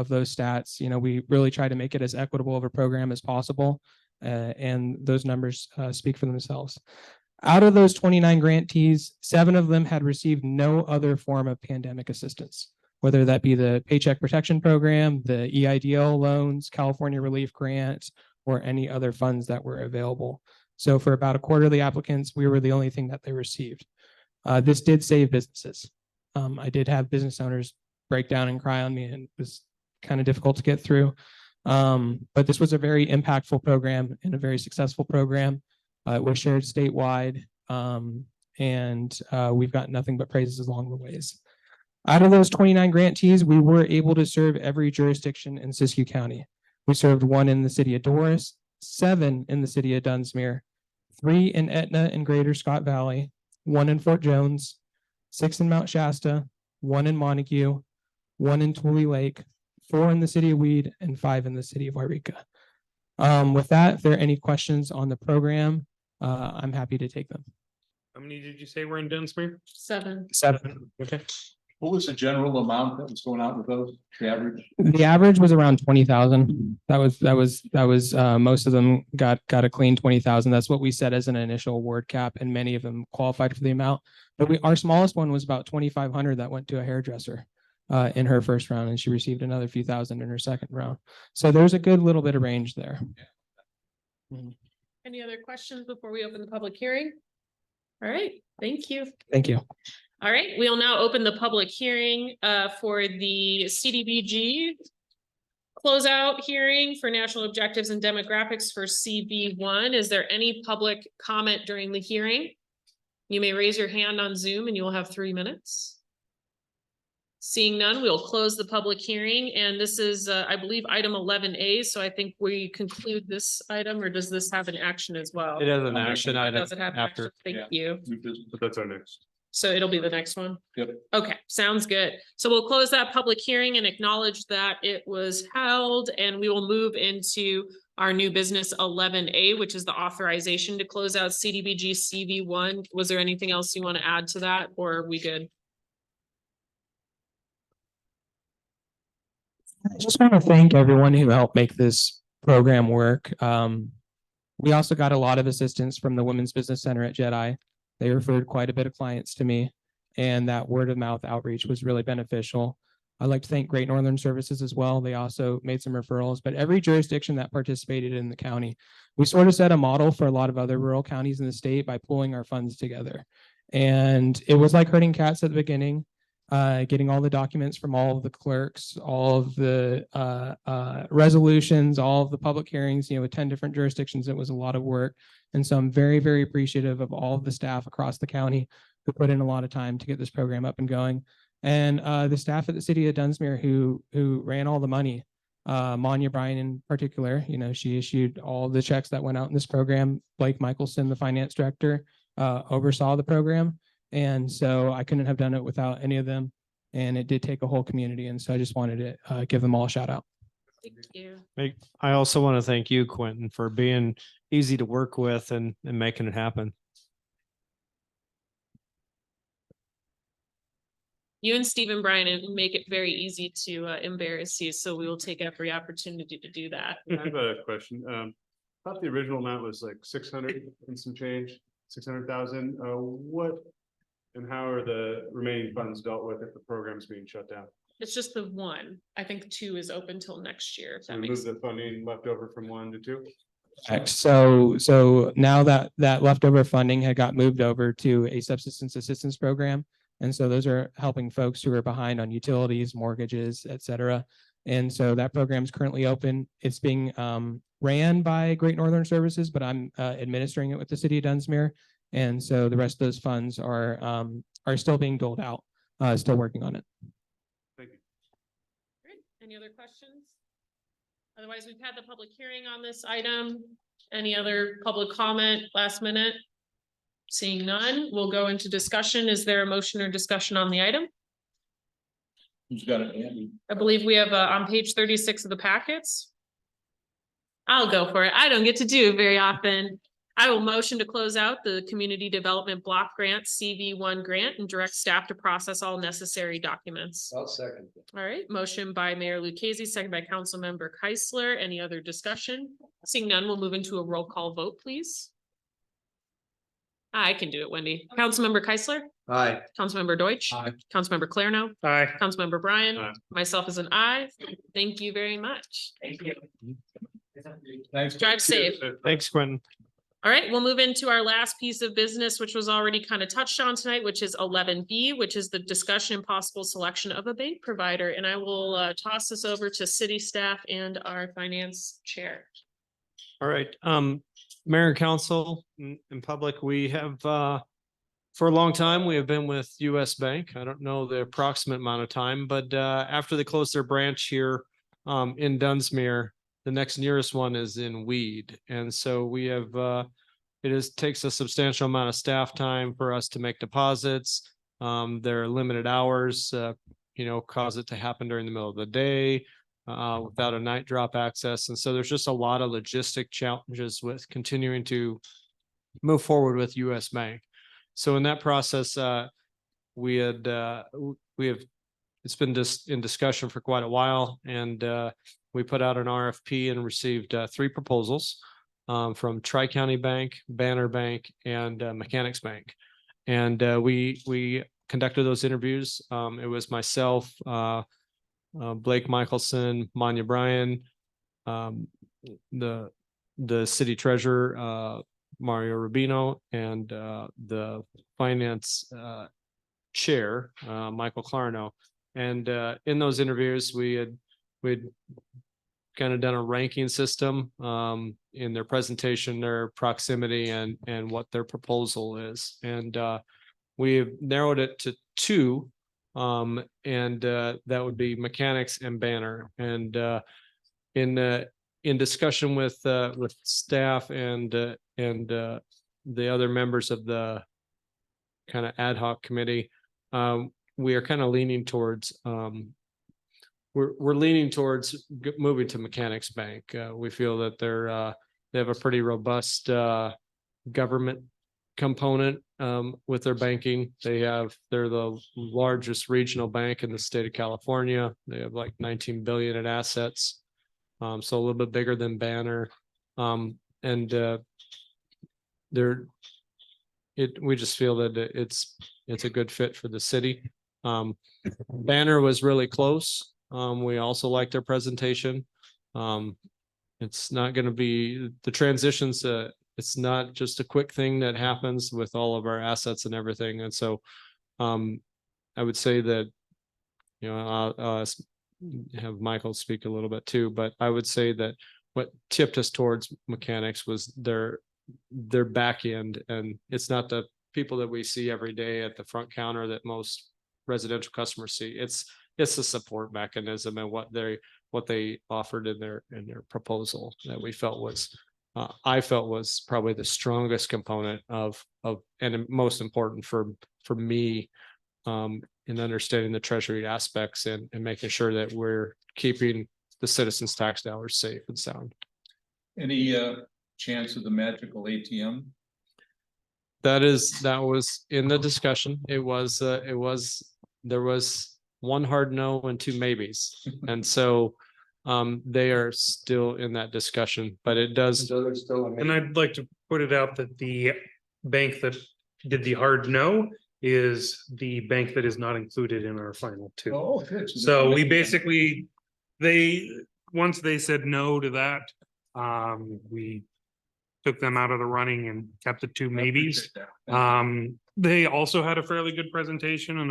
those stats. You know, we really try to make it as equitable of a program as possible, and those numbers speak for themselves. Out of those 29 grantees, 7 of them had received no other form of pandemic assistance, whether that be the Paycheck Protection Program, the EIDL loans, California Relief Grant, or any other funds that were available. So for about a quarter of the applicants, we were the only thing that they received. This did save businesses. I did have business owners break down and cry on me, and it was kind of difficult to get through. But this was a very impactful program and a very successful program. It was shared statewide, and we've got nothing but praises along the ways. Out of those 29 grantees, we were able to serve every jurisdiction in Siskiyou County. We served 1 in the city of Doris, 7 in the city of Dunsmuir, 3 in Etna and Greater Scott Valley, 1 in Fort Jones, 6 in Mount Shasta, 1 in Montague, 1 in Tule Lake, 4 in the city of Weed, and 5 in the city of Wairika. With that, if there are any questions on the program, I'm happy to take them. How many did you say were in Dunsmuir? 7. 7. Okay. What was the general amount that was going out with those, the average? The average was around 20,000. That was most of them got a clean 20,000. That's what we set as an initial award cap, and many of them qualified for the amount. But our smallest one was about 2,500 that went to a hairdresser in her first round, and she received another few thousand in her second round. So there's a good little bit of range there. Any other questions before we open the public hearing? All right, thank you. Thank you. All right, we'll now open the public hearing for the CDBG closeout hearing for national objectives and demographics for CV1. Is there any public comment during the hearing? You may raise your hand on Zoom and you will have 3 minutes. Seeing none, we'll close the public hearing, and this is, I believe, item 11A. So I think we conclude this item, or does this have an action as well? It has an action item Does it have an after. action? Thank you. But that's our next. So it'll be the next one? Yep. Okay, sounds good. So we'll close that public hearing and acknowledge that it was held, and we will move into our new business 11A, which is the authorization to close out CDBG CV1. Was there anything else you want to add to that, or are we good? I just want to thank everyone who helped make this program work. We also got a lot of assistance from the Women's Business Center at Jedi. They referred quite a bit of clients to me, and that word of mouth outreach was really beneficial. I'd like to thank Great Northern Services as well. They also made some referrals, but every jurisdiction that participated in the county, we sort of set a model for a lot of other rural counties in the state by pulling our funds together. And it was like herding cats at the beginning, getting all the documents from all of the clerks, all of the resolutions, all of the public hearings, with 10 different jurisdictions. It was a lot of work. And so I'm very, very appreciative of all of the staff across the county who put in a lot of time to get this program up and going. And the staff at the city of Dunsmuir who ran all the money, Manya Bryan in particular, she issued all the checks that went out in this program. Blake Michelson, the finance director, oversaw the program. And so I couldn't have done it without any of them. And it did take a whole community. And so I just wanted to give them all a shout out. Thank you. I also want to thank you, Quentin, for being easy to work with and making it happen. You and Stephen Bryan make it very easy to embarrass you, so we will take every opportunity to do that. I have a question. Thought the original amount was like 600 and some change, 600,000. What and how are the remaining funds dealt with if the program's being shut down? It's just the one. I think 2 is open till next year. If So that we makes move the funding left over from 1 to 2? So now that leftover funding had got moved over to a subsistence assistance program. And so those are helping folks who are behind on utilities, mortgages, et cetera. And so that program is currently open. It's being ran by Great Northern Services, but I'm administering it with the city of Dunsmuir. And so the rest of those funds are still being doled out, still working on it. Thank you. Great. Any other questions? Otherwise, we've had the public hearing on this item. Any other public comment last minute? Seeing none, we'll go into discussion. Is there a motion or discussion on the item? Who's got it, Andy? I believe we have on page 36 of the packets. I'll go for it. I don't get to do it very often. I will motion to close out the Community Development Block Grant CV1 grant and direct staff to process all necessary documents. I'll second. All right, motion by Mayor Lucchese, second by Councilmember Keisler. Any other discussion? Seeing none, we'll move into a roll call vote, please. I can do it, Wendy. Councilmember Keisler. Aye. Councilmember Deutsch. Aye. Councilmember Clarno. Aye. Councilmember Bryan. Aye. Myself is an aye. Thank you very much. Thank you. Thanks. Drive safe. Thanks, Quentin. All right, we'll move into our last piece of business, which was already kind of touched on tonight, which is 11B, which is the discussion and possible selection of a bank provider. And I will toss this over to city staff and our finance chair. All right, Mayor and Council in public, we have for a long time, we have been with US Bank. I don't know the approximate amount of time, but after they closed their branch here in Dunsmuir, the next nearest one is in Weed. And so we have takes a substantial amount of staff time for us to make deposits. There are limited hours, cause it to happen during the middle of the day. Without a night drop access. And so there's just a lot of logistic challenges with continuing to move forward with US Bank. So in that process, it's been in discussion for quite a while, and we put out an RFP and received 3 proposals from Tri-County Bank, Banner Bank, and Mechanics Bank. And we conducted those interviews. It was myself, Blake Michelson, Manya Bryan, the city treasurer, Mario Rubino, and the finance chair, Michael Clarno. And in those interviews, we'd kind of done a ranking system in their presentation, their proximity, and what their proposal is. And we've narrowed it to 2. And that would be Mechanics and Banner. And in discussion with staff and the other members of the kind of ad hoc committee, we are kind of leaning towards we're leaning towards moving to Mechanics Bank. We feel that they have a pretty robust government component with their banking. They're the largest regional bank in the state of California. They have like 19 billion in assets. So a little bit bigger than Banner. And we just feel that it's a good fit for the city. Banner was really close. We also liked their presentation. It's not gonna be, the transitions, it's not just a quick thing that happens with all of our assets and everything. And so, I would say that, you know, I'll have Michael speak a little bit too, but I would say that what tipped us towards mechanics was their back end, and it's not the people that we see every day at the front counter that most residential customers see. It's the support mechanism and what they offered in their proposal that we felt was, I felt was probably the strongest component of and most important for me, in understanding the treasury aspects and making sure that we're keeping the citizens' tax dollars safe and sound. Any chance of the magical ATM? That was in the discussion. There was one hard no and two maybes. And so they are still in that discussion, but it does. And I'd like to put it out that the bank that did the hard no is the bank that is not included in our final two. Oh, good. So we basically, once they said no to that, we took them out of the running and kept the two maybes. They also had a fairly good presentation and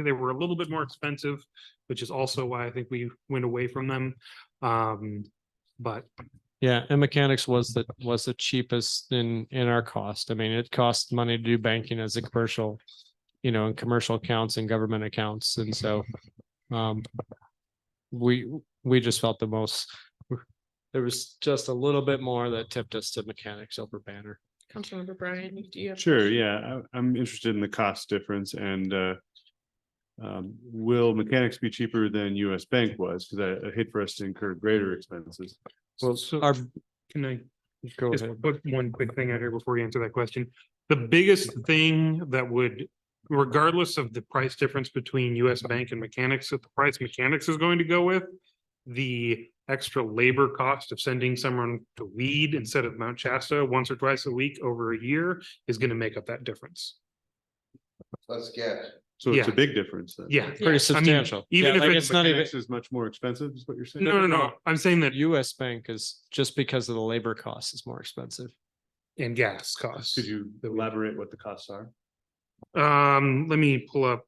they were a little bit more expensive, which is also why I think we went away from them. But yeah, and mechanics was the cheapest in our cost. I mean, it costs money to do banking as a commercial, you know, in commercial accounts and government accounts. And so we just felt there was just a little bit more that tipped us to mechanics over Banner. Councilmember Brian, do you have? Sure, yeah, I'm interested in the cost difference and will mechanics be cheaper than US Bank was? Because I hate for us to incur greater expenses. Well, So can I go just ahead. put one quick thing out here before you answer that question? The biggest thing that would, regardless of the price difference between US Bank and mechanics, if the price mechanics is going to go with, the extra labor cost of sending someone to Weed instead of Mount Shasta once or twice a week over a year is going to make up that difference. Let's guess. So it's a Yeah. big difference then. Yeah. Pretty substantial. Even if it's not even, Mechanics is much more expensive, is what you're saying? No. I'm saying that US Bank is just because of the labor cost is more expensive. and gas costs. Could you elaborate what the costs are? Let me pull up.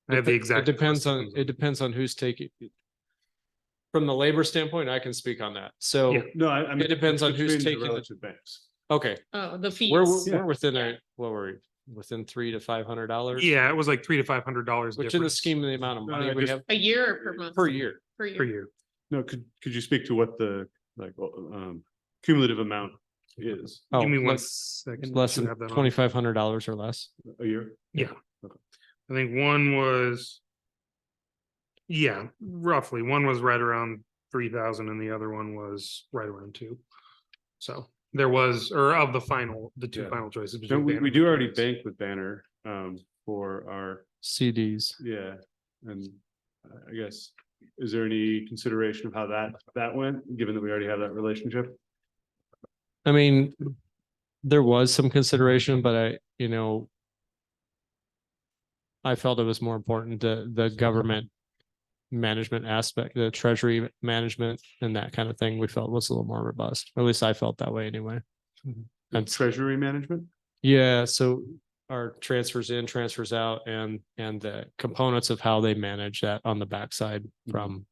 I have the exact. It depends on who's taking. From the labor standpoint, I can speak on that. So Yeah. No, I mean. It depends on who's between the taking the- relative banks. okay, Oh, the fees. we're within what were we, within $300 to $500? Yeah, it was like $300 to $500. Which in the scheme of the amount of money we just- have A year or per month? per year. Per per year. year. No, could you speak to what the cumulative amount is Oh, Give me one less second. less I should than have that on. $2,500 or less. a year? I think one was. Yeah, roughly. One was right around 3,000 and the other one was right around 2. So there was, or of the two Yeah. final choices. No, between we Banner and do already Mechanics. bank with Banner for our, CDs. yeah, and I guess, is there any consideration of how that went, given that we already have that relationship? I mean, there was some consideration, but I felt it was more important the government management aspect, the treasury management and that kind of thing we felt was a little more robust. At least I felt that way anyway. And treasury management? Yeah, so our transfers in, transfers out, and the components of how they manage that on the backside from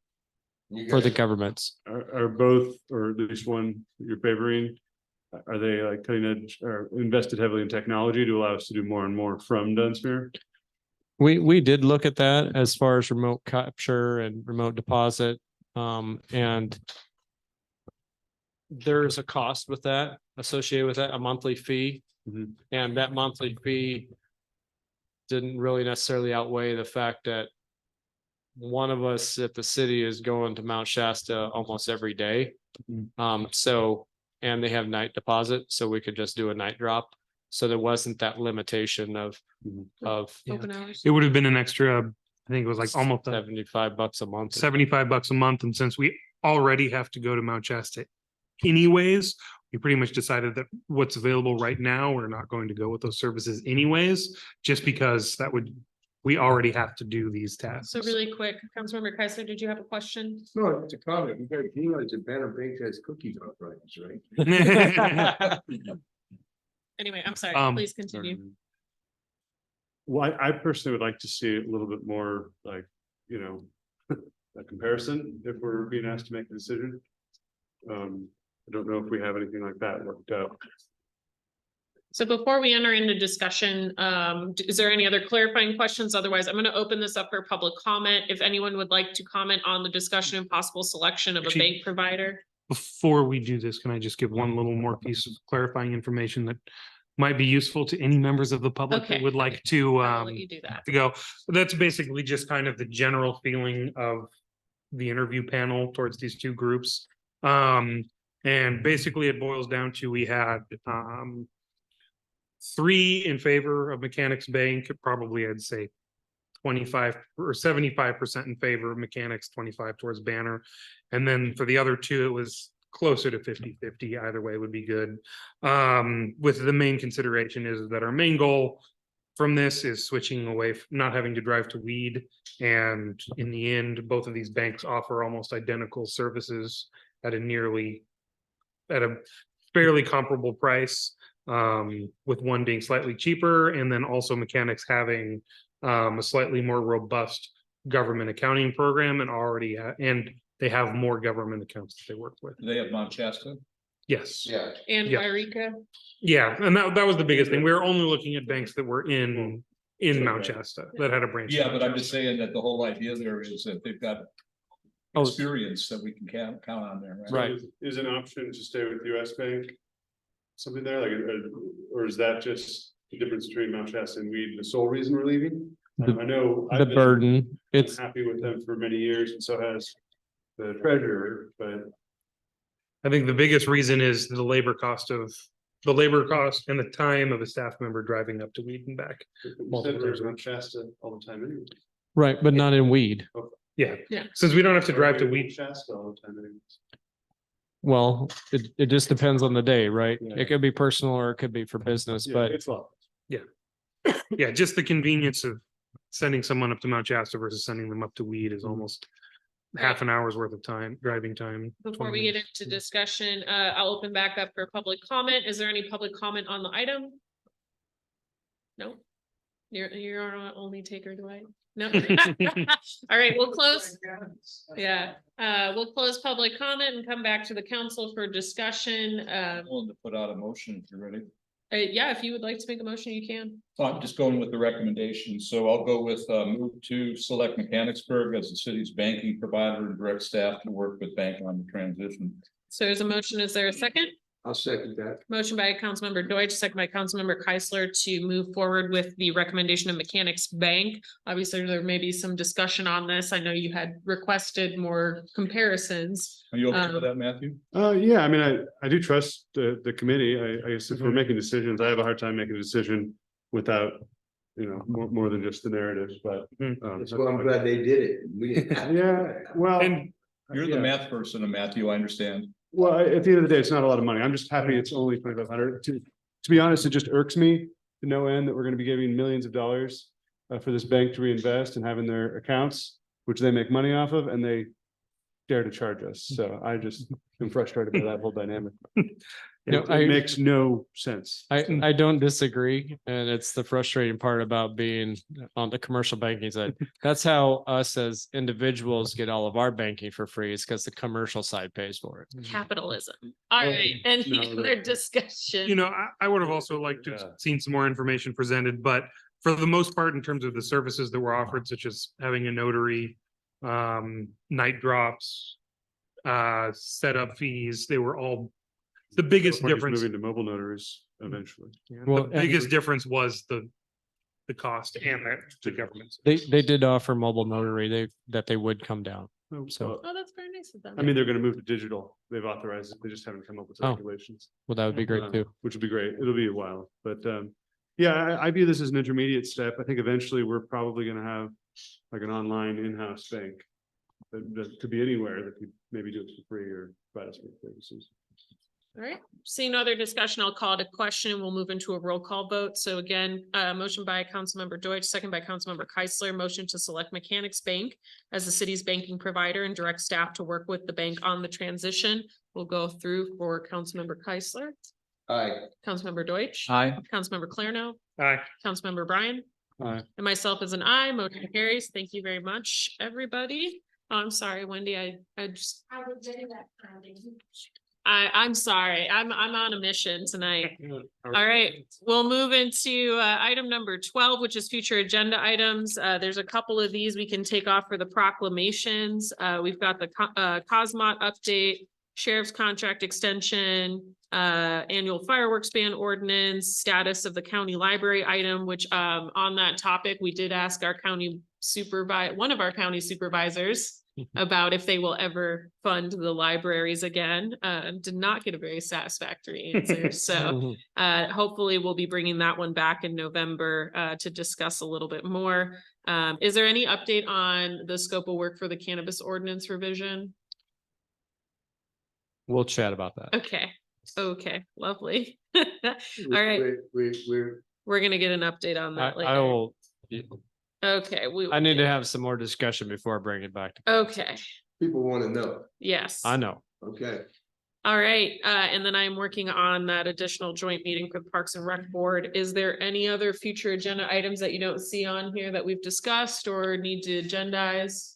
for the governments. Are both, or at least one you're favoring, are they like cutting edge or invested heavily in technology to allow us to do more and more from Dunsmuir? We did look at that as far as remote capture and remote deposit. And there's a cost with that associated with that, a monthly fee. Mhm. And that monthly fee didn't really necessarily outweigh the fact that one of us at the city is going to Mount Shasta almost every day. So, and they have night deposit, so we could just do a night drop. So there wasn't that limitation of Open hours. It would have been an extra, I think it was like almost $75 a month. $75 a month. And since we already have to go to Mount Shasta anyways, we pretty much decided that what's available right now, we're not going to go with those services anyways, just because we already have to do these tasks. So really quick, Councilmember Keisler, did you have a question? No, it's a comment. You realize that Banner Bank has cookies on Fridays, right? Anyway, I'm sorry, Um, please continue. Well, I personally would like to see a little bit more like, you know, a comparison if we're being asked to make a decision. I don't know if we have anything like that worked out. So before we enter into discussion, is there any other clarifying questions? Otherwise, I'm going to open this up for public comment. If anyone would like to comment on the discussion and possible selection of a Actually- bank provider. Before we do this, can I just give one little more piece of clarifying information that might be useful to any members of the public that Okay. would like to I'll let you do that. to go? That's basically just kind of the general feeling of the interview panel towards these two groups. And basically it boils down to, we had 3 in favor of Mechanics Bank, probably I'd say 25 or 75% in favor of Mechanics, 25 towards Banner. And then for the other 2, it was closer to 50-50. Either way would be good. With the main consideration is that our main goal from this is switching away, not having to drive to Weed. And in the end, both of these banks offer almost identical services at a fairly comparable price. With one being slightly cheaper, and then also Mechanics having a slightly more robust government accounting program, and they have more government accounts that they work with. They have Mount Shasta. Yes. Yeah. And Yeah. Eureka. Yeah, and that was the biggest thing. We were only looking at banks that were in Mount Shasta that had a branch. Yeah, but I'm just saying that the whole idea there is that they've got experience that we can count on there, right? So is an option to stay with US Bank? Something there, like, or is that just the difference between Mount Shasta and Weed, the sole reason we're leaving? I know. The burden, it's, Happy with them for many years, and so has the treasurer, but I think the biggest reason is the labor cost and the time of a staff member driving up to Weed and back. we said we're in Mount Shasta all the time anyway. right, but not in Weed. Yeah. Yeah. Since we don't have to drive to We're in Weed. Shasta all the time anyways. Well, it just depends on the day, right? Yeah. It could be personal or it could be for business, Yeah, but it's long. Yeah, just the convenience of sending someone up to Mount Shasta versus sending them up to Weed is almost half an hour's worth of driving time. Before 20 we get minutes. into discussion, I'll open back up for public comment. Is there any public comment on the item? No? You're our only taker, Dwight? No? All right, we'll close. Yeah, we'll close public comment and come back to the council for discussion. I'm willing to put out a motion if you're ready. Yeah, if you would like to make a motion, you can. So I'm just going with the recommendation. So I'll go with move to select Mechanicsburg as the city's banking provider and direct staff to work with bank on the transition. So there's a motion. Is there a second? I'll second that. Motion by Councilmember Deutsch, second by Councilmember Keisler to move forward with the recommendation of Mechanics Bank. Obviously, there may be some discussion on this. I know you had requested more comparisons. Are you okay with that, Matthew? Yeah, I mean, I do trust the committee. I guess if we're making decisions, I have a hard time making a decision without, you know, more than just the narrative, but. That's why I'm glad they did it. We didn't have to. Yeah, well. And You're the yeah. math person, Matthew, I understand. Well, at the end of the day, it's not a lot of money. I'm just happy it's only 2,500. To be honest, it just irks me to no end that we're gonna be giving millions of dollars for this bank to reinvest and having their accounts, which they make money off of, and they dare to charge us. So I just am frustrated by that whole dynamic. No, It makes no sense. I don't disagree. And it's the frustrating part about being on the commercial banking side. That's how us as individuals get all of our banking for free, is because the commercial side pays for it. Capitalism. All right, any no, other discussion? you know, I would have also liked to have seen some more information presented, but for the most part, in terms of the services that were offered, such as having a notary, night drops, setup fees, they were all, the biggest We're just difference. Moving to mobile notaries eventually. Well, The biggest difference was the cost and the government. They did offer mobile notary, that they would come down. So, Oh, that's very nice of them. I mean, they're gonna move to digital. They've authorized it. They just haven't come up with Oh. regulations. well, that would be great too. Which would be great. It'll be a while, but yeah, I view this as an intermediate step. I think eventually we're probably gonna have like an online in-house bank. That could be anywhere that could maybe do it for free or provide us with services. All right, seeing no other discussion, I'll call it a question and we'll move into a roll call vote. So again, motion by Councilmember Deutsch, second by Councilmember Keisler, motion to select Mechanics Bank as the city's banking provider and direct staff to work with the bank on the transition. We'll go through for Councilmember Keisler, Aye. Councilmember Deutsch. Aye. Councilmember Clarno, Aye. Councilmember Bryan, Aye. and myself as an aye, motion carries. Thank you very much, everybody. Oh, I'm sorry, Wendy, I just. I'm sorry, I'm on a mission tonight. All right, we'll move into item number 12, which is future agenda items. There's a couple of these we can take off for the proclamations. We've got the Cosmot update, sheriff's contract extension, annual fireworks ban ordinance, status of the county library item, which on that topic, we did ask our county one of our county supervisors about if they will ever fund the libraries again. Did not get a very satisfactory answer. So hopefully we'll be bringing that one back in November to discuss a little bit more. Is there any update on the scope of work for the cannabis ordinance revision? We'll chat about that. Okay. Okay, lovely. All right, we're gonna get an update on that I later. will, Okay, I need to have some more discussion before I bring it back. to Okay, People want to know. yes. I know. Okay. All right, and then I'm working on that additional joint meeting for the Parks and Rec Board. Is there any other future agenda items that you don't see on here that we've discussed or need to agendize?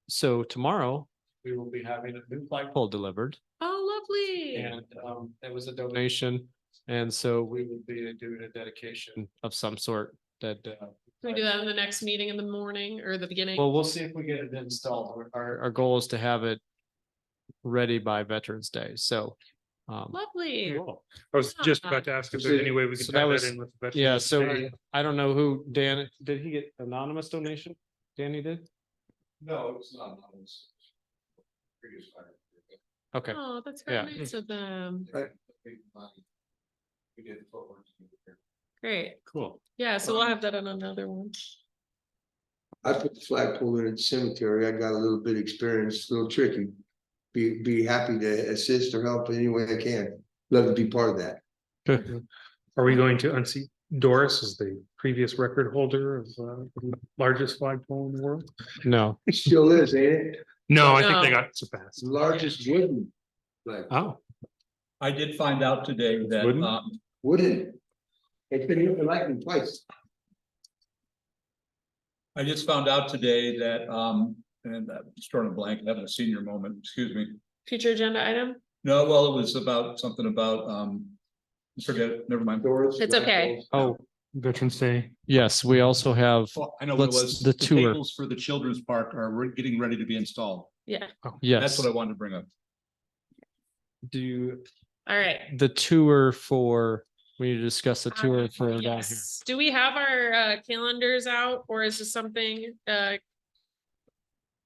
So tomorrow, we will be having a new flagpole delivered. Oh, lovely. And it was a donation. And so we will be doing a dedication of some sort that Can we do that in the next meeting in the morning or the beginning? well, we'll see if we get it installed. Our goal is to have it ready by Veterans Day. So Lovely. I was just about to ask if there's any way we could So tie that that was- in with. the yeah, Veterans so Day. I don't know who did he get anonymous donation? Danny did? No, it's not. It's previous fire. Okay. Oh, that's Yeah. very nice of them. We did forward. Great. Cool. Yeah, so we'll have that on another one. I put the flagpole in at the cemetery. I got a little bit of experience, a little tricky. Be happy to assist or help any way I can. Love to be part of that. Are we going to unseat Doris as the previous record holder of the largest flagpole in the world? No. It still is, ain't it? No, I think they No. got surpassed. Largest wooden. Like, Oh, I did find out today that, Wouldn't? wooden. It's been looking like me twice. I just found out today that, and I'm just drawing a blank, having a senior moment, excuse me. Future agenda item? No, well, it was about something about, forget it, never mind. Doors. It's okay. Oh, Veterans Day. yes, we also have, Oh, I know what it Let's- was. the tour. Tables for the children's park are getting ready to be installed. Yeah, That's yes, what I wanted to bring up. do all right. the tour for, we need to discuss the tour for down here. Yes. Do we have our calendars out or is this something?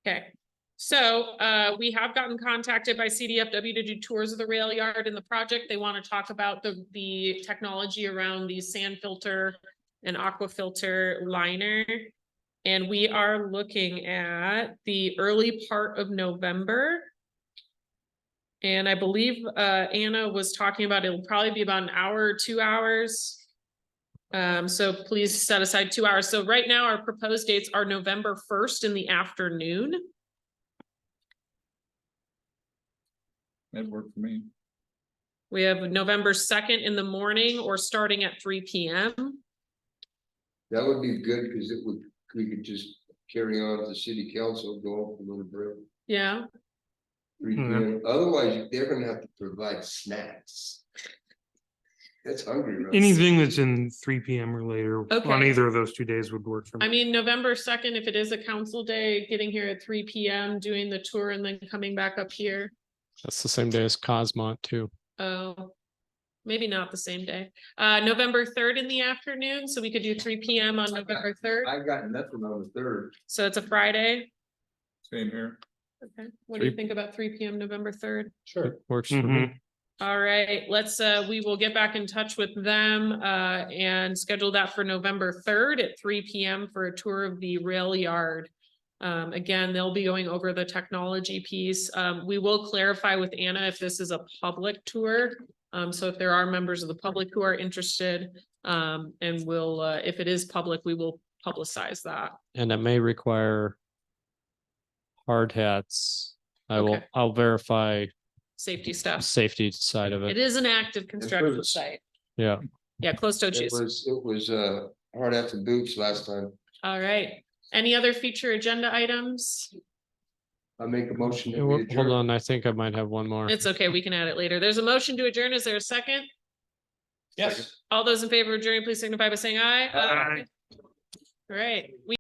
Okay, so we have gotten contacted by CDFW to do tours of the rail yard in the project. They want to talk about the technology around the sand filter and aqua filter liner. And we are looking at the early part of November. And I believe Anna was talking about it'll probably be about an hour or 2 hours. So please set aside 2 hours. So right now our proposed dates are November 1st in the afternoon. That worked for me. We have November 2nd in the morning or starting at 3 p.m. That would be good because we could just carry on to city council, go off a little break. Yeah, 3 p.m. Otherwise, they're gonna have to provide snacks. That's hungry. Russ. Anything that's in 3 p.m. or later on Okay. either of those 2 days would work for me. I mean, November 2nd, if it is a council day, getting here at 3 p.m., doing the tour and then coming back up here. That's the same day as Cosmont too. Oh, maybe not the same day. November 3rd in the afternoon, so we could do 3 p.m. on November 3rd. I got nothing on the 3rd. So it's a Friday. Same here. Okay, what do you think about 3 p.m. November 3rd? Sure. Works for me. All right, let's we will get back in touch with them and schedule that for November 3rd at 3 p.m. for a tour of the rail yard. Again, they'll be going over the technology piece. We will clarify with Anna if this is a public tour. So if there are members of the public who are interested, and we'll, if it is public, we will publicize that. And it may require hard hats. Okay. I'll verify Safety stuff. safety side of It it. is an active construction was- site. Yeah. Yeah, closed toe shoes. It was hard hats and boots last time. All right. Any other future agenda items? I make a motion that we Hold adjourn. on, I think I might have one more. It's okay. We can add it later. There's a motion to adjourn. Is there a second? Yes. All those in favor of adjourning, please signify by saying aye. Aye. All right.